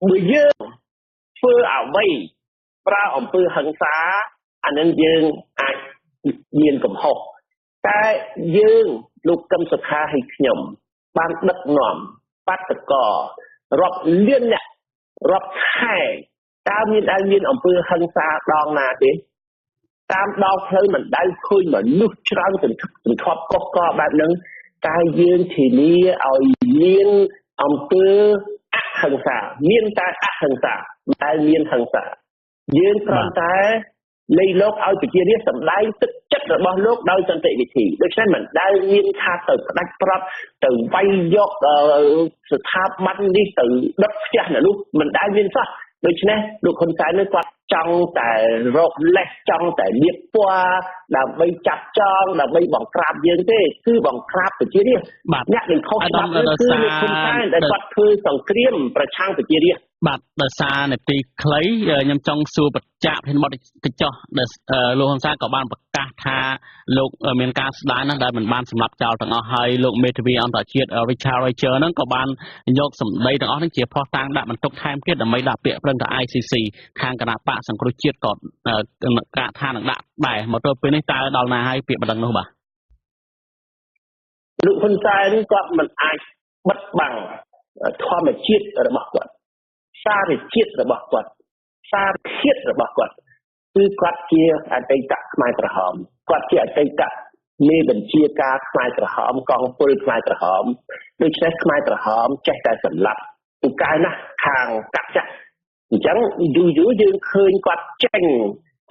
បើយើងធ្វើអ្វីប្រើអំពើហិង្សាអានឹងយើងអាច មានកំហុសតែយើងលោកកឹមសុខាឲ្យខ្ញុំបានដឹកនាំបាតកោរាប់លានអ្នករាប់ខែតើមានអំពើហិង្សាដងណាទេតាមដងផ្លូវមិនដែលឃើញមនុស្សច្រើនសន្ធាប់កុសកបែបហ្នឹងតែយើងធានាឲ្យមានអំពើអហិង្សាមានតែអហិង្សាតែមានហិង្សាយើងគ្រាន់តែនៃលោកឲ្យប្រជារាស្ត្រសម្ដែងទឹកចិត្តរបស់លោកដោយសន្តិវិធីដូច្នេះមិនដែលមានថាទៅផ្ដាច់ប្រាប់ទៅវាយយកស្ថាប័ននេះទៅដុតផ្ទះអ្នកនោះមិនដែលមានសោះដូច្នេះលោកហ៊ុនសែននឹងគាត់ចង់តែរកលេសចង់តែលៀបពណ៌ដើម្បីចាប់ចងដើម្បីបង្ក្រាបយើងទេគឺបង្ក្រាបប្រជារាស្ត្រអ្នកនឹងខុសច្បាប់គឺលោកហ៊ុនសែនដែលគាត់ធ្វើសង្គ្រាមប្រឆាំងប្រជារាស្ត្របាទដោយសារនាទីខ្លីខ្ញុំចង់សួរបច្ចៈភិនបទកញ្ចោះដែលលោកហ៊ុនសែនក៏បានប្រកាសថាលោកមានការស្ដាយណាស់ដែលមិនបានសម្លាប់ចោលទាំងអស់ហើយលោកមេធាវីអន្តរជាតិ Richard Richer ហ្នឹងក៏បានយកសម្ដីទាំងអស់ហ្នឹងជាផុសតាងដាក់បន្ទុកថែមទៀតដើម្បីដាក់ពាក្យប្រឹងទៅ ICC ខាងគណៈបកសង្គ្រោះជាតិក៏កាថានឹងដាក់ដែរមកទល់ពេលនេះតើដល់ណាហើយពាក្យបណ្ដឹងនោះបាទលោកហ៊ុនសែនគាត់មិនអាចបិទបាំងធម្មជាតិរបស់គាត់សារជាតិរបស់គាត់សារធាតុរបស់គាត់គឺគាត់ជាអតីតខ្មែរក្រហមគាត់ជាអតីតមេបញ្ជាការខ្មែរក្រហមកងពលខ្មែរក្រហមដូច្នេះខ្មែរក្រហមចេះតែសម្លាប់ពូកែណាស់ខាងកាត់ចាស់អញ្ចឹងយូរយើងឃើញគាត់ចេញ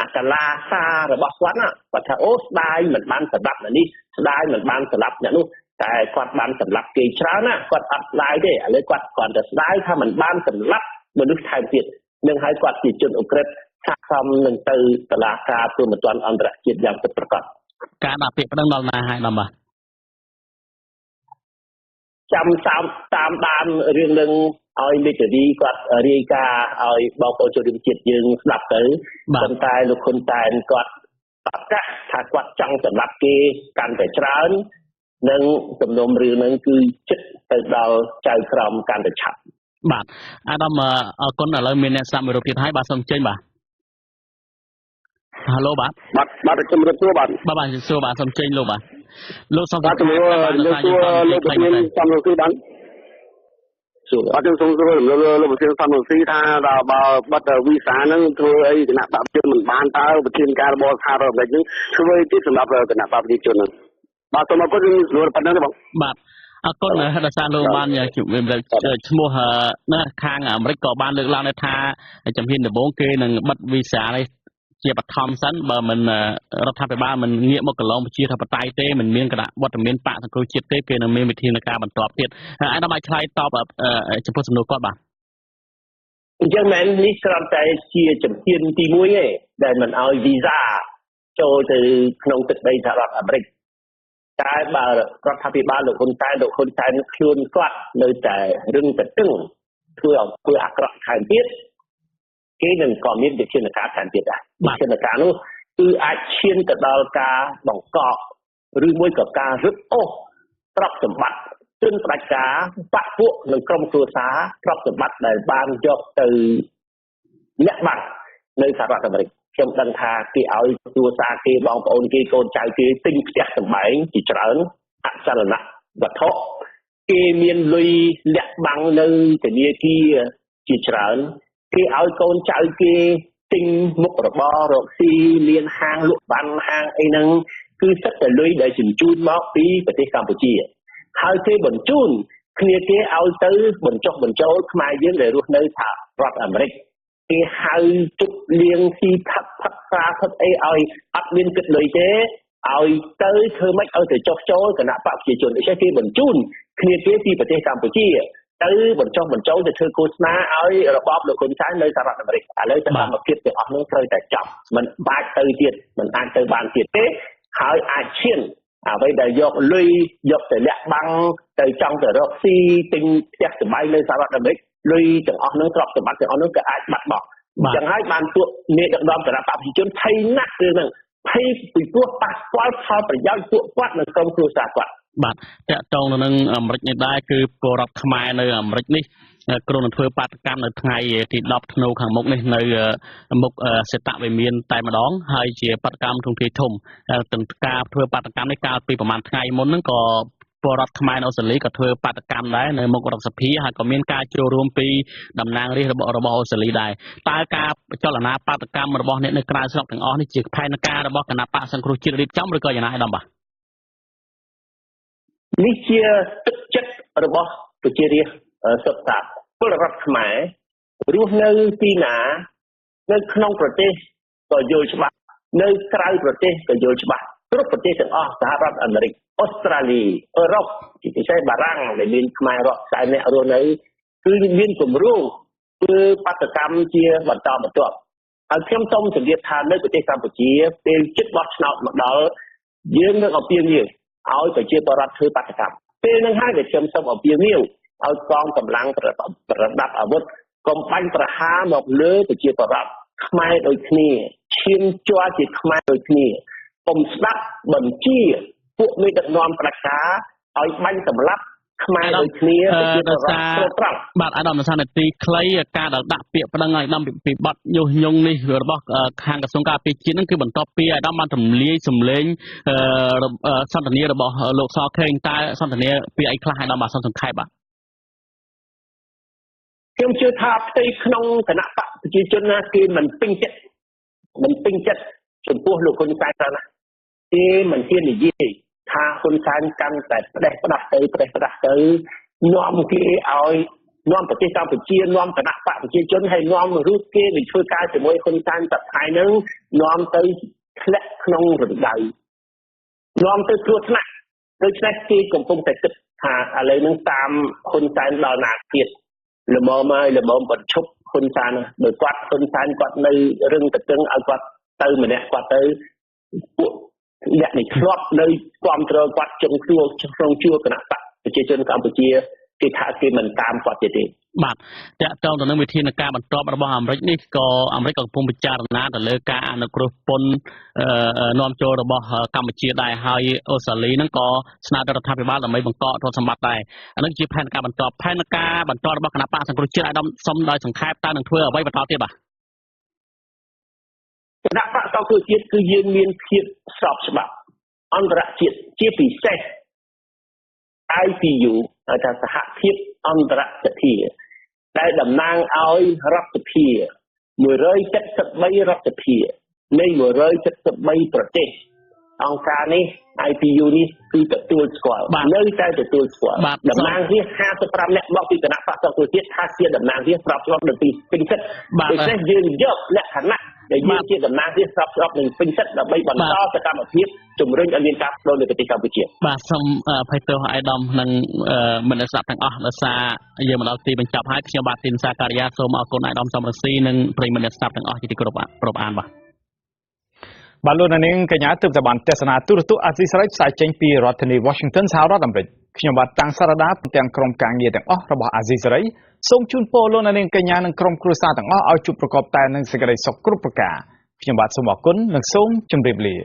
អកលាសាររបស់គាត់ណាគាត់ថាអូស្ដាយមិនបានសម្លាប់អ្នកនេះស្ដាយមិនបានសម្លាប់អ្នកនោះតែគាត់បានសម្លាប់គេច្រើនណាគាត់អត់ស្ដាយទេឥឡូវគាត់គ្រាន់តែស្ដាយថាមិនបានសម្លាប់មនុស្សថែមទៀតនឹងឲ្យគាត់ជាជនអក្រិតស័ក្តិសមនឹងទៅតុលាការព្រហ្មទណ្ឌអន្តរជាតិយ៉ាងពិតប្រាកដការដាក់ពាក្យប្តឹងដល់ណាហើយដល់បាទចាំតាមដានរឿងនឹងឲ្យមេធាវីគាត់រាយការណ៍ឲ្យបងប្អូនជនរួមជាតិយើងស្ដាប់ទៅប៉ុន្តែលោកហ៊ុនសែនគាត់ប្រកាសថាគាត់ចង់សម្លាប់គេកាន់តែច្រើននិងសំណុំរឿងហ្នឹងគឺចិត្តទៅដល់ចៅក្រមកាន់តែឆាប់បាទអាដាមអរគុណឥឡូវមានអ្នកស្ដាប់មួយរូបទៀតហើយបាទសូមចេញបាទហៅឡូបាទជំរាបសួរបាទសួរបាទសូមចេញលោកបាទលោកសូមជំរាបសួរលោកប្រធានសំរងស៊ីបាទសួរអត់ខ្ញុំសូមសួរលោកប្រធានសំរងស៊ីថាដល់បើបិទវីសាហ្នឹងធ្វើអីគណៈបព្វជិជនមិនបានតើប្រធានការរបស់សហរដ្ឋអាមេរិកហ្នឹងធ្វើទីសម្រាប់គណៈបព្វជិជនហ្នឹងបាទសូមអរគុណខ្ញុំស្រួលប៉ុណ្ណឹងទេបងបាទអរគុណដោយសារលោកបានឈ្មោះណាខាងអាមេរិកក៏បានលើកឡើងថាជំហានដំបូងគេនឹងបិទវីសានេះជាបឋមសិនបើមិនរដ្ឋាភិបាលមិនងាកមកកន្លងប្រជាធិបតេយ្យទេមិនមានគណៈវត្តមានបកសង្គ្រោះជាតិទេគេនឹងមានវិធានការបន្ទាប់ទៀតអាដាមអាចឆ្លើយតបចំពោះសំណួរគាត់បាទអញ្ចឹងមែននេះគ្រាន់តែជាជំហានទី1ទេដែលមិនឲ្យវីសាចូលទៅក្នុងទឹកដីសហរដ្ឋអាមេរិកតែបើរដ្ឋាភិបាលលោកហ៊ុនសែនខ្លួនគាត់នៅតែរឹងតែតឹងធ្វើអំពើអាក្រក់ថែមទៀតគេនឹងក៏មានវិធានការថែមទៀតដែរវិធានការនោះគឺអាចឈានទៅដល់ការបង្កប់ឬមួយក៏ការរឹបអូសទ្រព្យសម្បត្តិទិញផ្ដាច់ការបកពួកនិងក្រុមគ្រួសារទ្រព្យសម្បត្តិដែលបានយកទៅលាក់បាំងនៅសហរដ្ឋអាមេរិកខ្ញុំដឹងថាគេឲ្យគ្រួសារគេបងប្អូនគេកូនចៅគេទិញផ្ទះសម្បែងជាច្រើនអចលនវត្ថុគេមានលុយលាក់បាំងនៅធនាគារជាច្រើនគេឲ្យកូនចៅគេទិញមុខរបររកស៊ីមានហាងលក់បានហាងអីហ្នឹងគឺសិតតែលុយដែលជញ្ជូនមកពីប្រទេសកម្ពុជាហើយគេបញ្ជូនគ្នាគេឲ្យទៅបញ្ចុះបញ្ចូលខ្មែរយើងដែលរស់នៅសហរដ្ឋអាមេរិកគេហៅជប់លៀងស៊ីផឹកសាផឹកអីឲ្យអត់មានគិតលុយទេឲ្យទៅធ្វើម៉េចឲ្យទៅចុះចូលគណៈបកប្រជាជនដូច្នេះគេបញ្ជូនគ្នាគេពីប្រទេសកម្ពុជាទៅបញ្ចុះបញ្ចូលទៅធ្វើឃោសនាឲ្យរបបលោកហ៊ុនសែននៅសហរដ្ឋអាមេរិកឥឡូវសកម្មភាពទាំងអស់នោះត្រូវតែចប់មិនអាចទៅទៀតមិនអាចទៅបានទៀតទេហើយអាចឈានអ្វីដែលយកលុយយកទៅលាក់បាំងទៅចង់ទៅរកស៊ីទិញផ្ទះសម្បែងនៅសហរដ្ឋអាមេរិកលុយទាំងអស់នោះទ្រព្យសម្បត្តិទាំងអស់នោះក៏អាចបាត់បង់ចឹងហើយបានពួកមេដឹកនាំគណៈបព្វជិជនភ័យណាស់រឿងហ្នឹងភ័យពីព្រោះប៉ះពាល់ផលប្រយោជន៍ពួកគាត់និងក្រុមគ្រួសារគាត់បាទតកតងនឹងអាមេរិកនេះដែរគឺពលរដ្ឋខ្មែរនៅអាមេរិកនេះ គ្រោះនឹងធ្វើបាតកម្មនៅថ្ងៃទី10ធ្នូខាងមុខនេះនៅមុខសេតវិមានតែម្ដងហើយជាបាតកម្មធំធំទាំងការធ្វើបាតកម្មនេះកាលពីប្រហែលថ្ងៃមុនហ្នឹងក៏ពលរដ្ឋខ្មែរនៅអូស្ត្រាលីក៏ធ្វើបាតកម្មដែរនៅមុខរដ្ឋសភាហើយក៏មានការចូលរួមពីតំណាងរាស្ត្ររបស់អូស្ត្រាលីដែរតើការចលនាបាតកម្មរបស់អ្នកនៅក្រៅស្រុកទាំងអស់នេះជាផែនការរបស់គណៈបកសង្គ្រោះជាតិរៀបចំឬក៏យ៉ាងណាឯកឧត្តមបាទនេះជាទឹកចិត្តរបស់ប្រជារាស្ត្រសុទ្ធសាធពលរដ្ឋខ្មែររស់នៅទីណានៅក្នុងប្រទេសក៏យល់ច្បាស់នៅក្រៅប្រទេសក៏យល់ច្បាស់គ្រប់ប្រទេសទាំងអស់សហរដ្ឋអាមេរិកអូស្ត្រាលីអឺរ៉ុបជាពិសេសបារាំងដែលមានខ្មែររាប់សែនអ្នករស់នៅគឺមានគម្រោងធ្វើបាតកម្មជាបន្តបន្ទាប់ហើយខ្ញុំសូមជម្រាបថានៅប្រទេសកម្ពុជាពេលជិតបោះឆ្នោតមកដល់យើងនឹងអំពាវនាវឲ្យប្រជាពលរដ្ឋធ្វើបាតកម្មពេលនឹងហើយដែលខ្ញុំសូមអំពាវនាវឲ្យកងកម្លាំងប្រដាប់អាវុធកុំបាញ់ប្រហារមកលើប្រជាពលរដ្ឋខ្មែរដូចគ្នាឈាមជ័រជាខ្មែរដូចគ្នាកុំស្ដាប់បញ្ជាពួកមេដឹកនាំផ្ដាច់ការឲ្យបាញ់សម្លាប់ខ្មែរដូចគ្នាប្រជាពលរដ្ឋគ្រប់ត្រង់បាទអាដាមសានទីខ្លីការដែលដាក់ពាក្យប្តឹងឲ្យអាដាមពីបទញុះញង់នេះរបស់ខាងក្រសួងការពារជាតិនឹងគឺបន្ទាប់ពីអាដាមបានទម្លាយសម្លេងសន្ទនារបស់លោកសខេងតើសន្ទនាពីអីខ្លះអាដាមបាទសង្ខេបបាទខ្ញុំជឿថាផ្ទៃក្នុងគណៈបកប្រជាជនណាគេមិនពេញចិត្តចំពោះលោកហ៊ុនសែនទេណាគេមិនហ៊ាននិយាយថាហ៊ុនសែនកាន់តែផ្ដេសផ្ដាស់ទៅនាំគេឲ្យនាំប្រទេសកម្ពុជានាំគណៈបកប្រជាជនហើយនាំរូបគេទៅធ្វើការជាមួយហ៊ុនសែនសប្តាហ៍ហ្នឹងនាំទៅធ្លាក់ក្នុងរណ្ដៅនាំទៅគ្រោះថ្នាក់ដូច្នេះគេកំពុងតែគិតថាឥឡូវហ្នឹងតាមហ៊ុនសែនដល់ណាទៀតល្មមបញ្ឈប់ហ៊ុនសែនបើគាត់ហ៊ុនសែនគាត់នៅរឹងតឹងឲ្យគាត់ទៅម្នាក់គាត់ទៅពួកអ្នកនេះធ្លាប់នៅគ្រប់គ្រងគាត់ចុងក្នុងជួរគណៈបកប្រជាជនកម្ពុជាគេថាគេមិនតាមគាត់ទេបាទតើតើទៅនឹងវិធានការបន្ទាប់របស់អាមេរិកនេះក៏អាមេរិកក៏កំពុងពិចារណាទៅលើការអនុគ្រោះពន្ធនាំចូលរបស់កម្ពុជាដែរហើយអូស្ត្រាលីហ្នឹងក៏ស្នើទៅរដ្ឋាភិបាលដើម្បីបង្កទ្រព្យសម្បត្តិដែរអានេះជាផែនការបន្ទាប់របស់គណៈបកសង្គ្រោះជាតិអាដាមសុំដោយសង្ខេបតើនឹងធ្វើអ្វីបន្តទៀតបាទគណៈបកសង្គ្រោះជាតិគឺយើងមានភាពស្របច្បាប់អន្តរជាតិជាពិសេស IPU ថាសហភាពអន្តរជាតិដែលតំណាងឲ្យរដ្ឋសភា173រដ្ឋសភានៃ173ប្រទេសអង្គការនេះ IPU នេះគឺទទួលស្គាល់នៅតែទទួលស្គាល់តំណាងរាស្ត្រ55នាក់មកពីគណៈបកសង្គ្រោះជាតិថាជាតំណាងរាស្ត្រស្របច្បាប់នៅពីពេញសិទ្ធិដូច្នេះយើងយកលក្ខណៈដែលយើងជាតំណាងរាស្ត្រស្របច្បាប់នឹងពេញសិទ្ធិដើម្បីបន្តសកម្មភាពជំរុញឲ្យមានការផ្ដោតនៅប្រទេសកម្ពុជាបាទសូមអភ័យទោសអាយដាមនិងមនស្សទាំងអស់ដោយសារយើងមកដល់ទីបញ្ចប់ហើយខ្ញុំបាទទីនសាការីយ៉ាសូមអរគុណអាយដាមសំរងស៊ីនិងប្រិយមិត្តអ្នកស្ដាប់ទាំងអស់ជាទីគោរពអានបាទបាទលោកនាងកញ្ញាទើបតែបានទស្សនាទូរទស្សន៍អាស៊ីសេរីផ្សាយចេញពីរដ្ឋធានី Washington សហរដ្ឋអាមេរិកខ្ញុំបាទតាំងសារដាទាំងក្រុមការងារទាំងអស់របស់អាស៊ីសេរីសូមជូនពរលោកនាងកញ្ញានិងក្រុមគ្រួសារទាំងអស់ឲ្យជួបប្រកបតែនឹងសេចក្តីសុខគ្រប់ប្រការខ្ញុំបាទសូមអរគុណនិងសូមជម្រាបលា